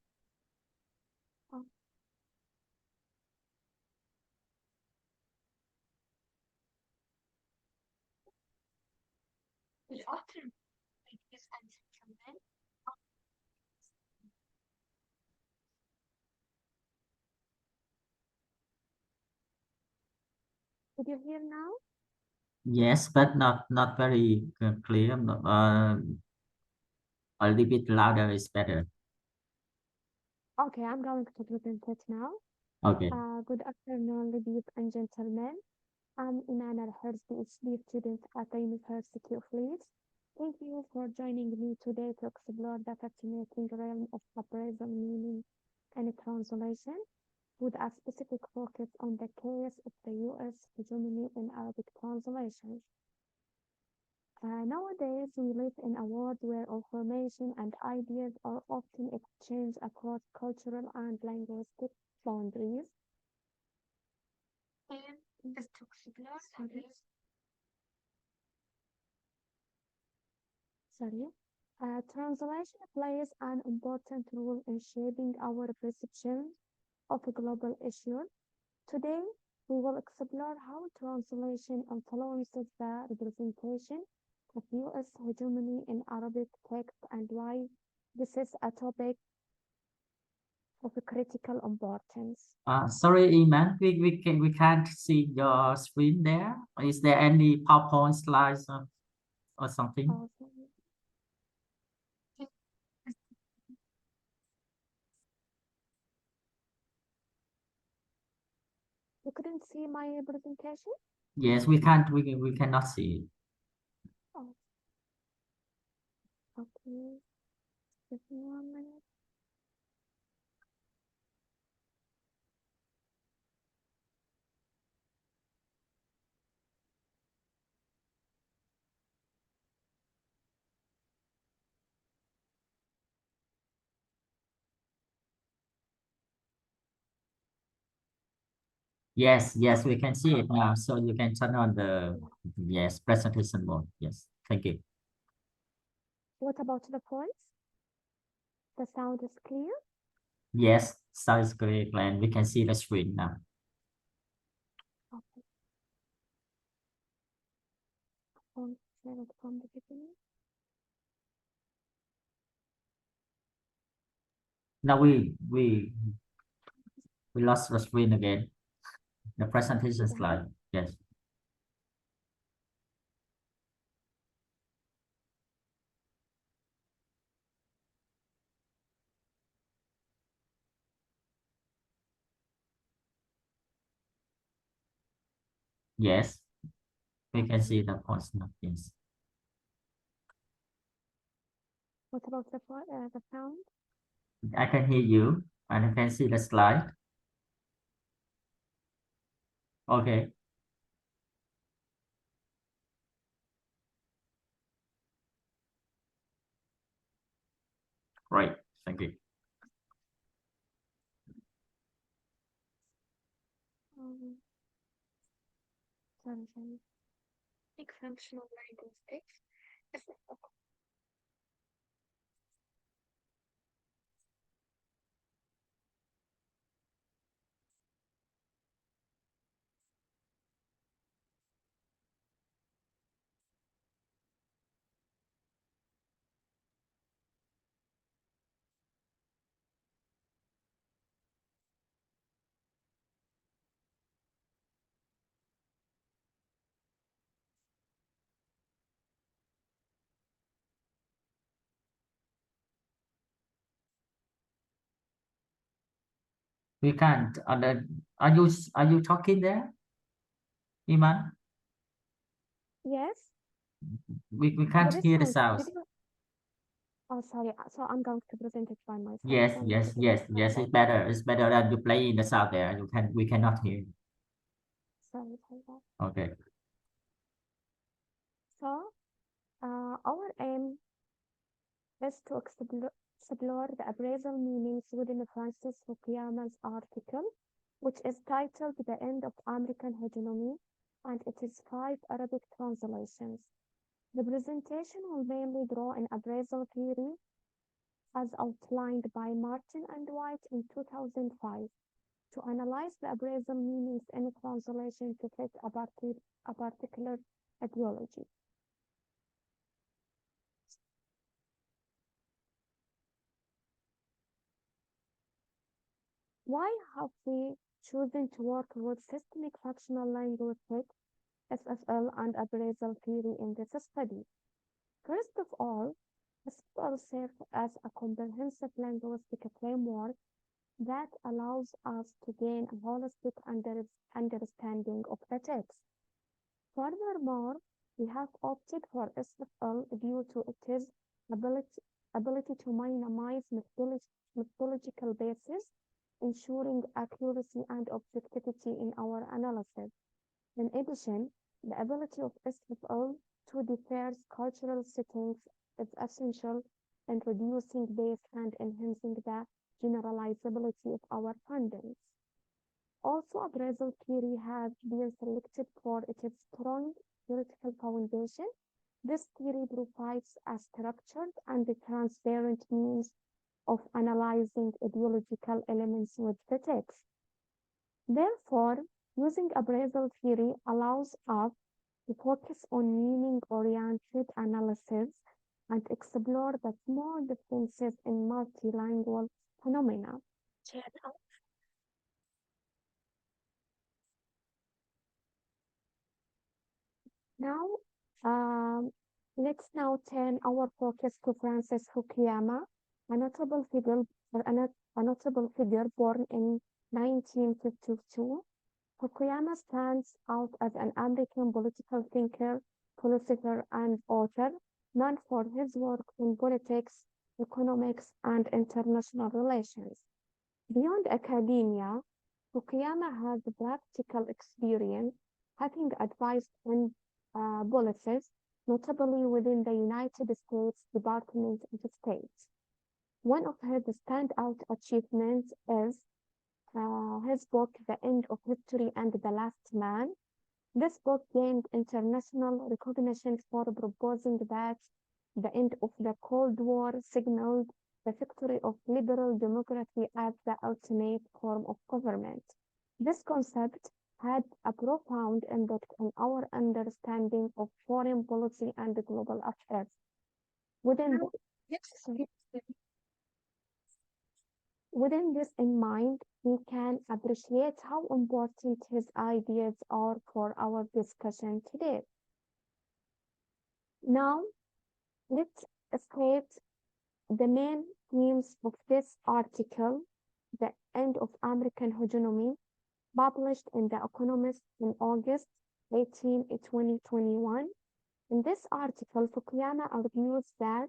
Good afternoon, ladies and gentlemen. Did you hear now?
Yes, but not very clear. A little bit louder is better.
Okay, I'm going to present it now.
Okay.
Good afternoon, ladies and gentlemen. I'm Iman Al-Hers, PhD student at the University of Leeds. Thank you for joining me today to explore the fascinating realm of appraisal meaning and translation, with a specific focus on the case of the U.S. hegemony in Arabic translations. Nowadays, we live in a world where information and ideas are often exchanged across cultural and linguistic boundaries. And this to explore how this translation plays an important role in shaping our perception of global issues. Today, we will explore how translation influences the representation of U.S. hegemony in Arabic text and why this is a topic of critical importance.
Sorry, Iman, we can't see your screen there. Is there any PowerPoint slides or something?
Also, you couldn't see my presentation?
Yes, we can't. We cannot see it.
Oh. Okay. Just 1 minute.
Yes, we can see it now. So you can turn on the presentation mode. Yes, thank you.
What about the voice? The sound is clear?
Yes, sounds clear, and we can see the screen now.
Okay. I'll share it from the beginning.
Now we lost the screen again. The presentation slide. Yes. Yes, we can see the post now. Yes.
What about the sound?
I can hear you, and I can see the slide. Okay. Great. Thank you.
Sorry. Big functional linguistics.
We can't. Are you talking there, Iman?
Yes.
We can't
There is
hear the
sound.
sounds.
Oh, sorry. So I'm going to present it by myself.
Yes.
One second.
It's better. It's better than you play in the sound there. We cannot hear.
Sorry for that.
Okay.
So, our aim is to explore the appraisal meanings within Francis Fukuyama's article, which is titled The End of American Hegemony, and it is 5 Arabic translations. The presentation will mainly draw on appraisal theory as outlined by Martin and White in 2005 to analyze the appraisal meanings in translation to fit a particular ideology. Why have we chosen to work with systemic functional linguistics, SFL, and appraisal theory in this study? First of all, SFL serves as a comprehensive linguistic framework that allows us to gain a holistic understanding of the text. Furthermore, we have opted for SFL due to its ability to minimize methodological basis, ensuring accuracy and objectivity in our analysis. In addition, the ability of SFL to differ cultural settings is essential in reducing bias and enhancing the generalizability of our findings. Also, appraisal theory has been selected for its strong theoretical foundation. This theory provides a structured and transparent means of analyzing ideological elements with the text. Therefore, using appraisal theory allows us to focus on meaning-oriented analysis and explore the small differences in multilingual phenomena. Now, let's now turn our focus to Francis Fukuyama, a notable figure born in 1952. Fukuyama stands out as an American political thinker, philosopher, and author, known for his work in politics, economics, and international relations. Beyond academia, Fukuyama has practical experience, having advised on policies, notably within the United States Department of State. One of his standout achievements is his book, The End of History and the Last Man. This book gained international recognition for proposing that the end of the Cold War signaled the victory of liberal democracy as the ultimate form of government. This concept had a profound impact on our understanding of foreign policy and global affairs. Within this in mind, we can appreciate how important his ideas are for our discussion today. Now, let's state the main themes of this article, The End of American Hegemony, published in The Economist in August 18, 2021. In this article, Fukuyama argues that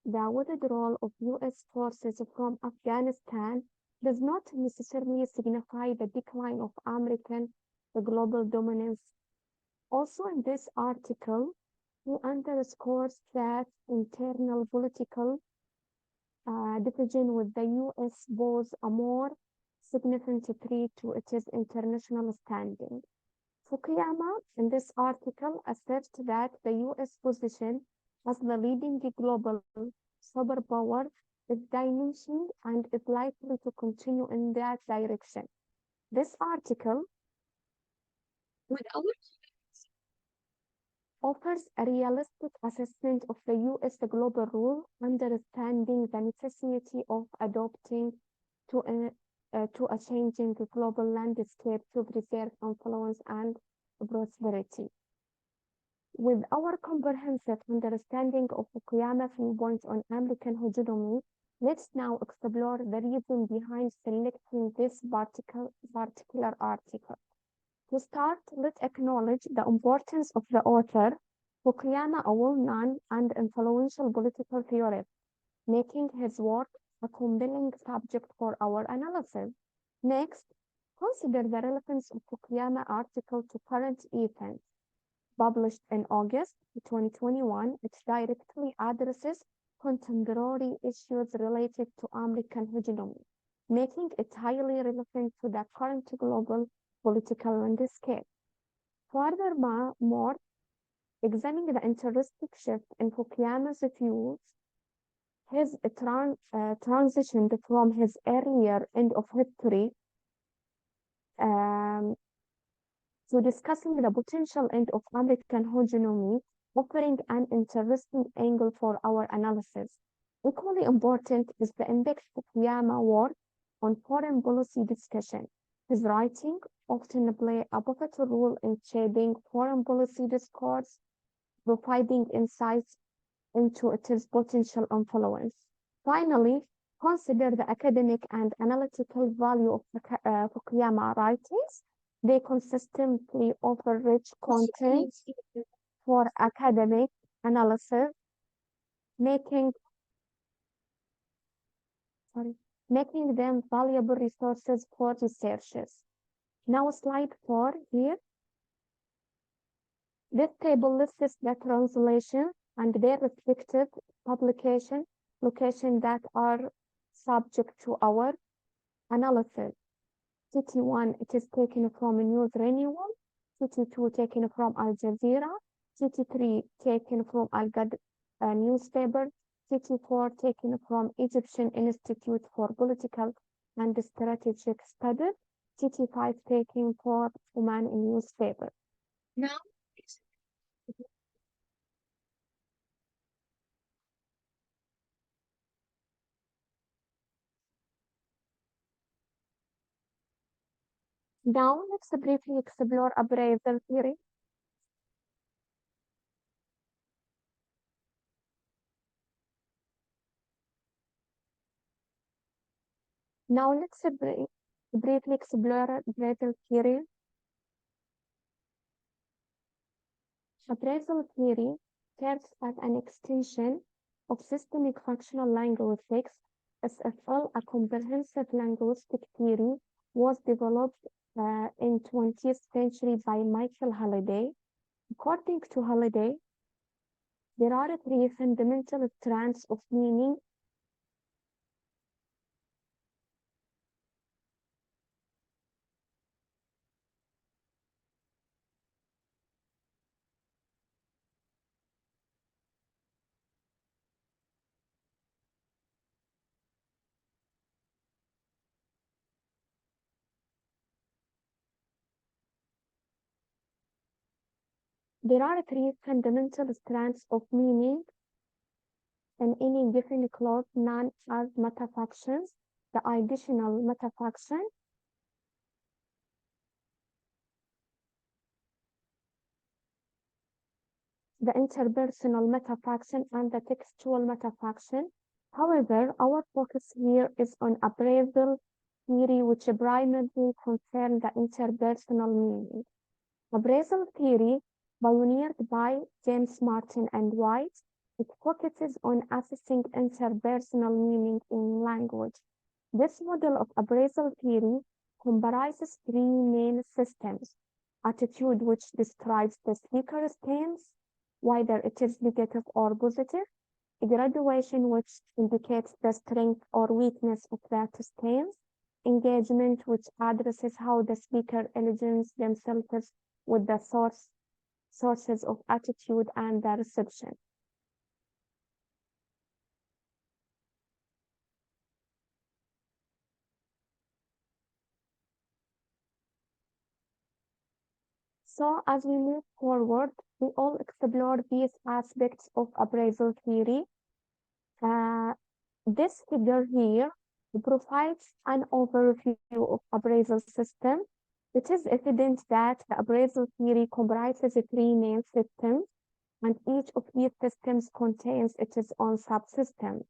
the withdrawal of U.S. forces from Afghanistan does not necessarily signify the decline of American global dominance. Also in this article, he underscores that internal political division with the U.S. pose a more significant threat to its international standing. Fukuyama, in this article, asserts that the U.S. position as the leading global superpower is diminishing and is likely to continue in that direction. This article offers a realistic assessment of the U.S. global role, understanding the necessity of adopting to a changing global landscape to preserve influence and prosperity. With our comprehensive understanding of Fukuyama's viewpoint on American hegemony, let's now explore the reason behind selecting this particular article. To start, let's acknowledge the importance of the author, Fukuyama, a well-known and influential political theorist, making his work a compelling subject for our analysis. Next, consider the relevance of Fukuyama article to current events. Published in August 2021, it directly addresses contemporary issues related to American hegemony, making it highly relevant to the current global political landscape. Furthermore, examining the interesting shift in Fukuyama's views, his transitioned from his earlier end of history to discussing the potential end of American hegemony, offering an interesting angle for our analysis. Equally important is the impact of Fukuyama work on foreign policy discussion. His writing often play a pivotal role in shaping foreign policy discourse, providing insights into its potential influence. Finally, consider the academic and analytical value of Fukuyama writings. They consistently offer rich content for academic analysis, making them valuable resources for researchers. Now slide 4 here. This table lists the translation and their respective publication locations that are subject to our analysis. CT1, it is taken from News Renewal. CT2, taken from Al Jazeera. CT3, taken from Al Gad newspaper. CT4, taken from Egyptian Institute for Political and Strategic Studies. CT5, taken from Oman newspaper. Now, let's briefly explore appraisal theory. Now let's briefly explore appraisal theory. Appraisal theory serves as an extension of systemic functional linguistics. SFL, a comprehensive linguistic theory, was developed in 20th century by Michael Halliday. According to Halliday, there are 3 fundamental strands of meaning. There are 3 fundamental strands of meaning in any given clause known as metafactions: the additional metafaction, the interpersonal metafaction, and the textual metafaction. However, our focus here is on appraisal theory, which primarily concerns the interpersonal meaning. Appraisal theory, pioneered by James Martin and White, it focuses on assessing interpersonal meaning in language. This model of appraisal theory comprises 3 main systems: attitude, which describes the speaker's stance, whether it is negative or positive; graduation, which indicates the strength or weakness of that stance; engagement, which addresses how the speaker aligns themselves with the sources of attitude; and the reception. So as we move forward, we all explore these aspects of appraisal theory. This figure here provides an overview of appraisal system. It is evident that the appraisal theory comprises 3 main systems, and each of these systems contains its own subsystem.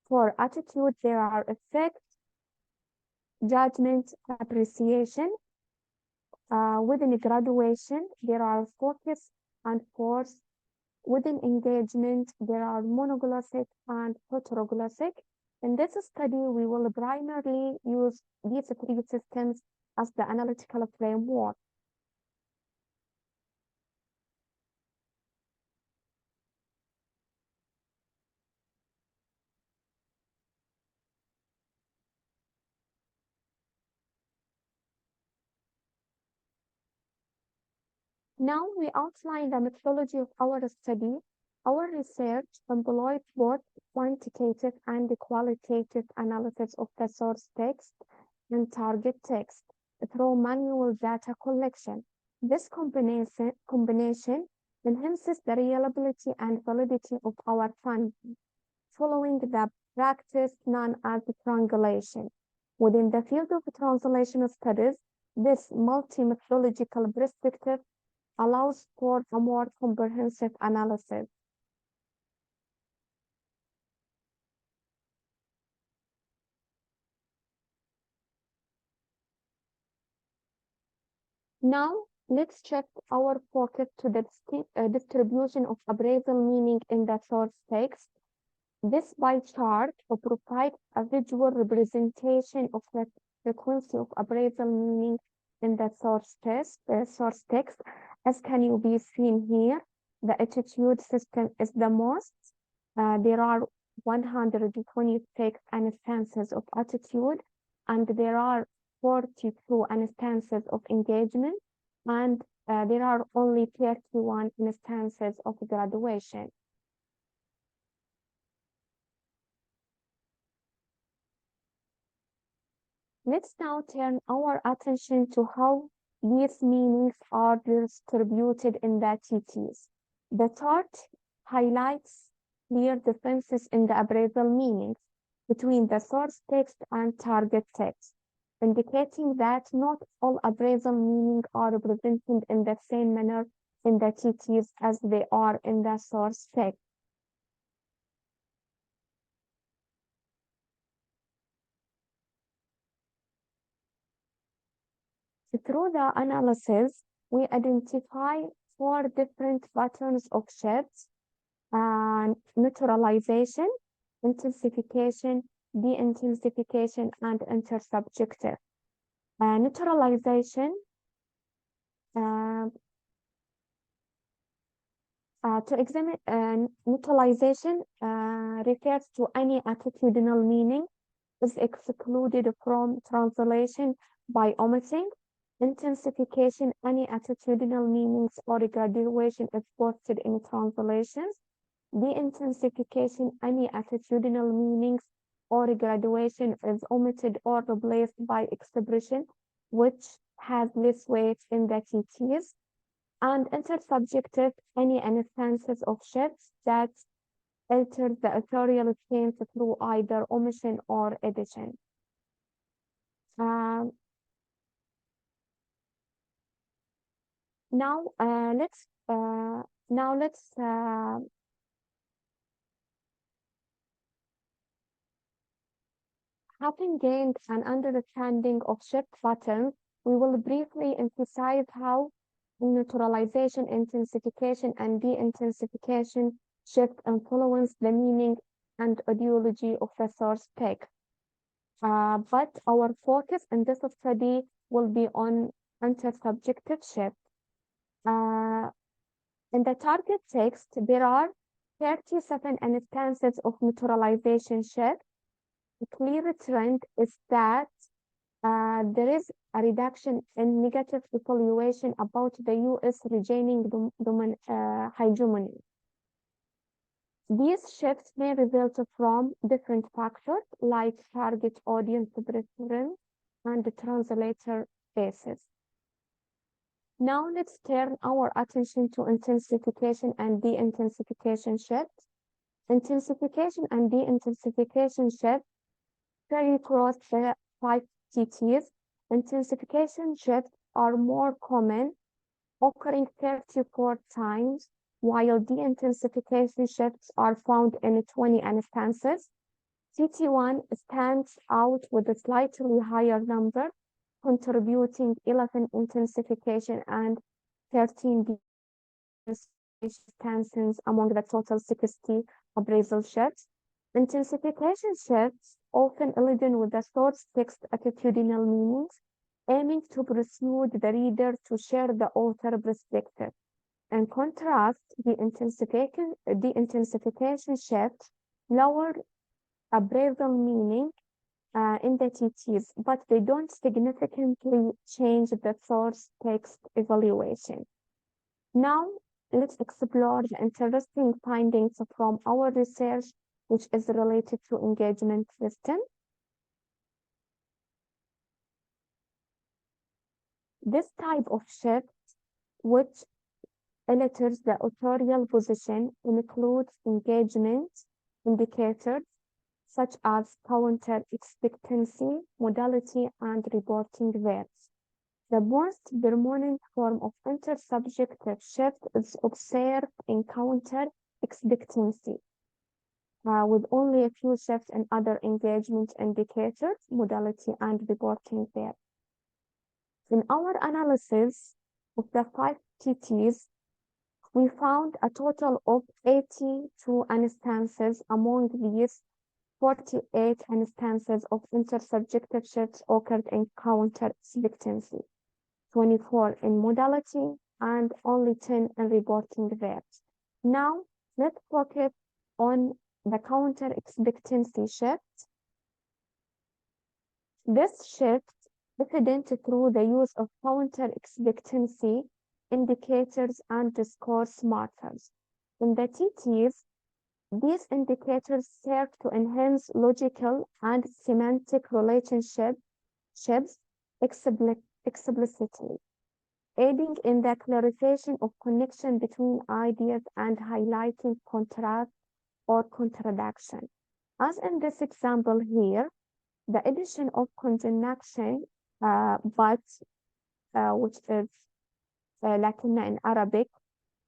For attitude, there are effect, judgment, appreciation. Within graduation, there are focus and force. Within engagement, there are monoglossic and heteroglossic. In this study, we will primarily use these 3 systems as the analytical framework. Now we outline the methodology of our study. Our research employed both quantitative and qualitative analysis of the source text and target text through manual data collection. This combination enhances the reliability and validity of our findings, following the practice known as triangulation. Within the field of translation studies, this multi-methodological perspective allows for a more comprehensive analysis. Now, let's shift our focus to the distribution of appraisal meaning in the source text. This pie chart provides a visual representation of the frequency of appraisal meaning in the source text. As can you be seen here, the attitude system is the most. There are 126 instances of attitude, and there are 42 instances of engagement, and there are only 31 instances of graduation. Let's now turn our attention to how these meanings are distributed in the TTs. The chart highlights clear differences in the appraisal meanings between the source text and target text, indicating that not all appraisal meanings are represented in the same manner in the TTs as they are in the source text. Through the analysis, we identify 4 different patterns of shifts: neutralization, intensification, de-intensification, and intersubjective. Neutralization neutralization refers to any attitudinal meaning is excluded from translation by omitting. Intensification, any attitudinal meanings or graduation is posted in translations. De-intensification, any attitudinal meanings or graduation is omitted or replaced by expression which has less weight in the TTs. And intersubjective, any instances of shifts that alter the authorial chain through either omission or addition. Now let's having gained an understanding of shift patterns, we will briefly emphasize how neutralization, intensification, and de-intensification shift influence the meaning and ideology of the source text. But our focus in this study will be on intersubjective shift. In the target text, there are 37 instances of neutralization shift. The clear trend is that there is a reduction in negative evaluation about the US regaining hegemony. These shifts may result from different factors like target audience preference and the translator basis. Now let's turn our attention to intensification and de-intensification shifts. Intensification and de-intensification shifts vary across the 5 TTs. Intensification shifts are more common, occurring 34 times, while de-intensification shifts are found in 20 instances. TT1 stands out with a slightly higher number, contributing 11 intensification and 13 de-intensifications among the total 60 appraisal shifts. Intensification shifts often laden with the source text attitudinal meanings, aiming to persuade the reader to share the author perspective. In contrast, the intensification shifts lower appraisal meaning in the TTs, but they don't significantly change the source text evaluation. Now, let's explore the interesting findings from our research, which is related to engagement system. This type of shift, which alters the authorial position, includes engagement indicators such as counter expectancy, modality, and reporting verbs. The most dominant form of intersubjective shift is observed in counter expectancy, with only a few shifts in other engagement indicators, modality, and reporting verbs. In our analysis of the 5 TTs, we found a total of 82 instances. Among these, 48 instances of intersubjective shifts occurred in counter expectancy, 24 in modality, and only 10 in reporting verbs. Now, let's focus on the counter expectancy shift. This shift is evident through the use of counter expectancy indicators and discourse markers. In the TTs, these indicators serve to enhance logical and semantic relationships explicitly, aiding in the clarification of connection between ideas and highlighting contrast or contradiction. As in this example here, the addition of conjunction but, which is Latina in Arabic,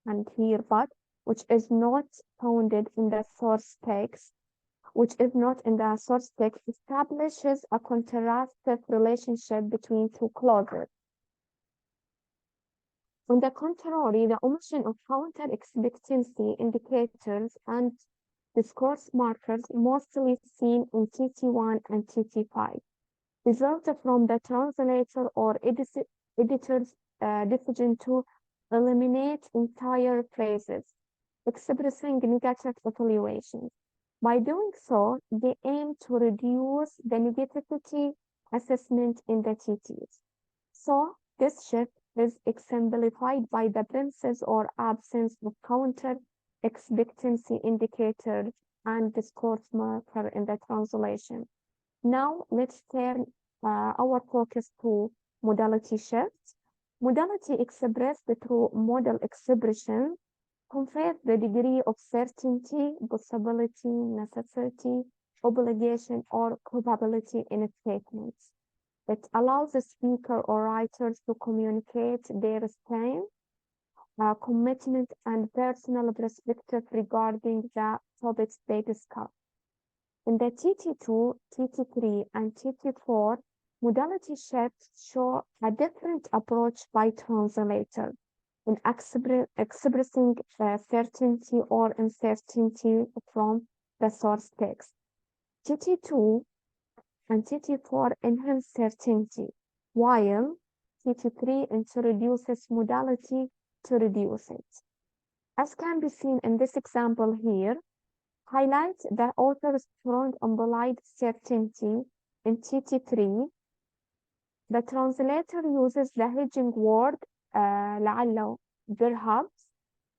and here but, which is not founded in the source text, establishes a contrastive relationship between two clauses. On the contrary, the omission of counter expectancy indicators and discourse markers, mostly seen in TT1 and TT5, result from the translator or editor's decision to eliminate entire phrases expressing negative evaluations. By doing so, they aim to reduce the negativity assessment in the TTs. So, this shift is exemplified by the presence or absence of counter expectancy indicators and discourse marker in the translation. Now, let's turn our focus to modality shifts. Modality expressed through modal expression confers the degree of certainty, possibility, necessity, obligation, or probability in statements. It allows the speaker or writers to communicate their stance, commitment, and personal perspective regarding the topics they discuss. In the TT2, TT3, and TT4, modality shifts show a different approach by translator in expressing certainty or uncertainty from the source text. TT2 and TT4 enhance certainty, while TT3 introduces modality to reduce it. As can be seen in this example here, highlights the author's strong implied certainty in TT3. The translator uses the hedging word لعل perhaps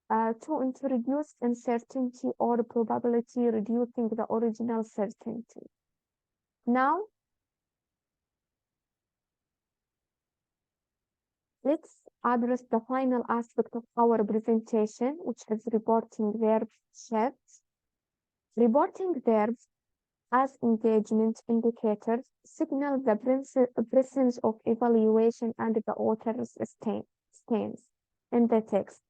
to introduce uncertainty or probability, reducing the original certainty. Now, let's address the final aspect of our presentation, which is reporting verb shifts. Reporting verbs as engagement indicators signal the presence of evaluation and the author's stance in the text.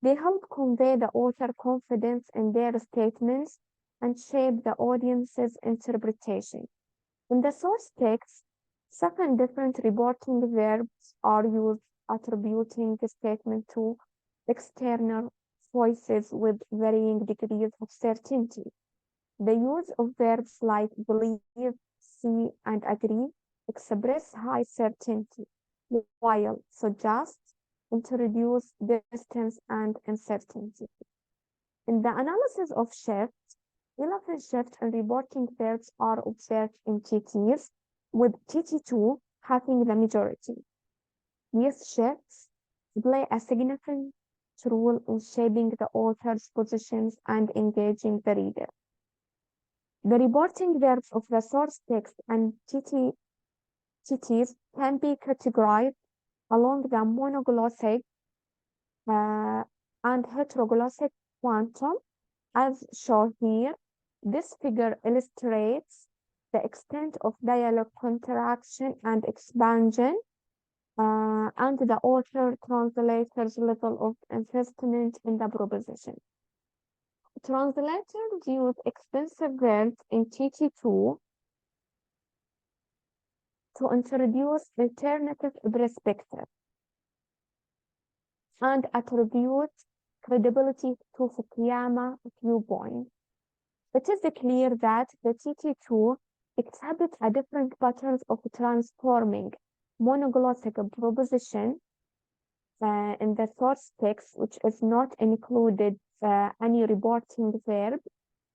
They help convey the author confidence in their statements and shape the audience's interpretation. In the source text, 7 different reporting verbs are used, attributing the statement to external voices with varying degrees of certainty. The use of verbs like believe, see, and agree express high certainty, while suggest introduce distance and uncertainty. In the analysis of shifts, 11 shifts and reporting verbs are observed in TTs, with TT2 having the majority. These shifts play a significant role in shaping the author's positions and engaging the reader. The reporting verbs of the source text and TTs can be categorized along the monoglossic and heteroglossic quantum, as shown here. This figure illustrates the extent of dialogue contraction and expansion and the author-translator's level of investment in the proposition. Translators use expensive verbs in TT2 to introduce alternative perspective and attribute credibility to Fukuyama viewpoint. It is clear that the TT2 exhibits a different patterns of transforming monoglossic proposition in the source text, which is not included any reporting verb,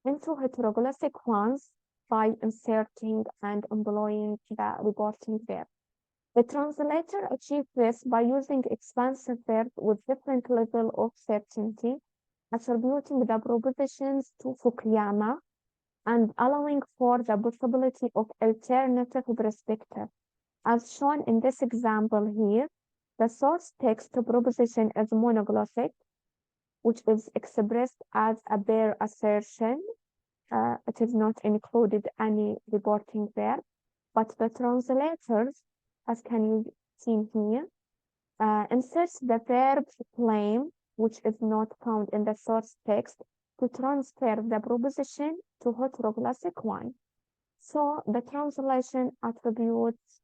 into heteroglossic ones by inserting and employing the reporting verb. The translator achieves this by using expansive verbs with different level of certainty, attributing the propositions to Fukuyama, and allowing for the possibility of alternative perspective. As shown in this example here, the source text proposition is monoglossic, which is expressed as a bare assertion. It is not included any reporting verb, but the translators, as can you see here, inserts the verb claim, which is not found in the source text, to transfer the proposition to heteroglossic one. So the translation attributes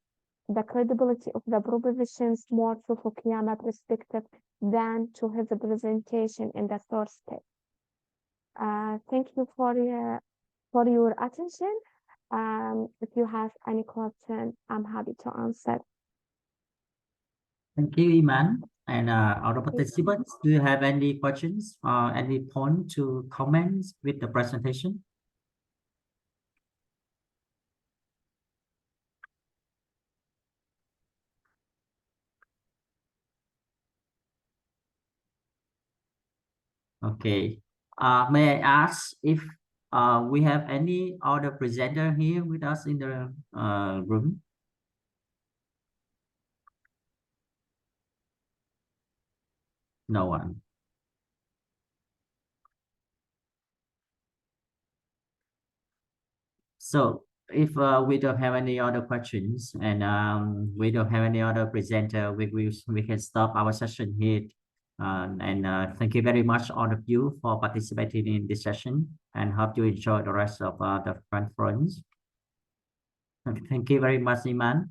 the credibility of the propositions more to Fukuyama perspective than to his presentation in the source text. Thank you for your attention. If you have any question, I'm happy to answer.
Thank you, Iman. And other participants, do you have any questions or any point to comment with the presentation? Okay. May I ask if we have any other presenter here with us in the room? No one. So if we don't have any other questions and we don't have any other presenter, we can stop our session here. Thank you very much all of you for participating in this session, and hope you enjoy the rest of the conference. Thank you very much, Iman.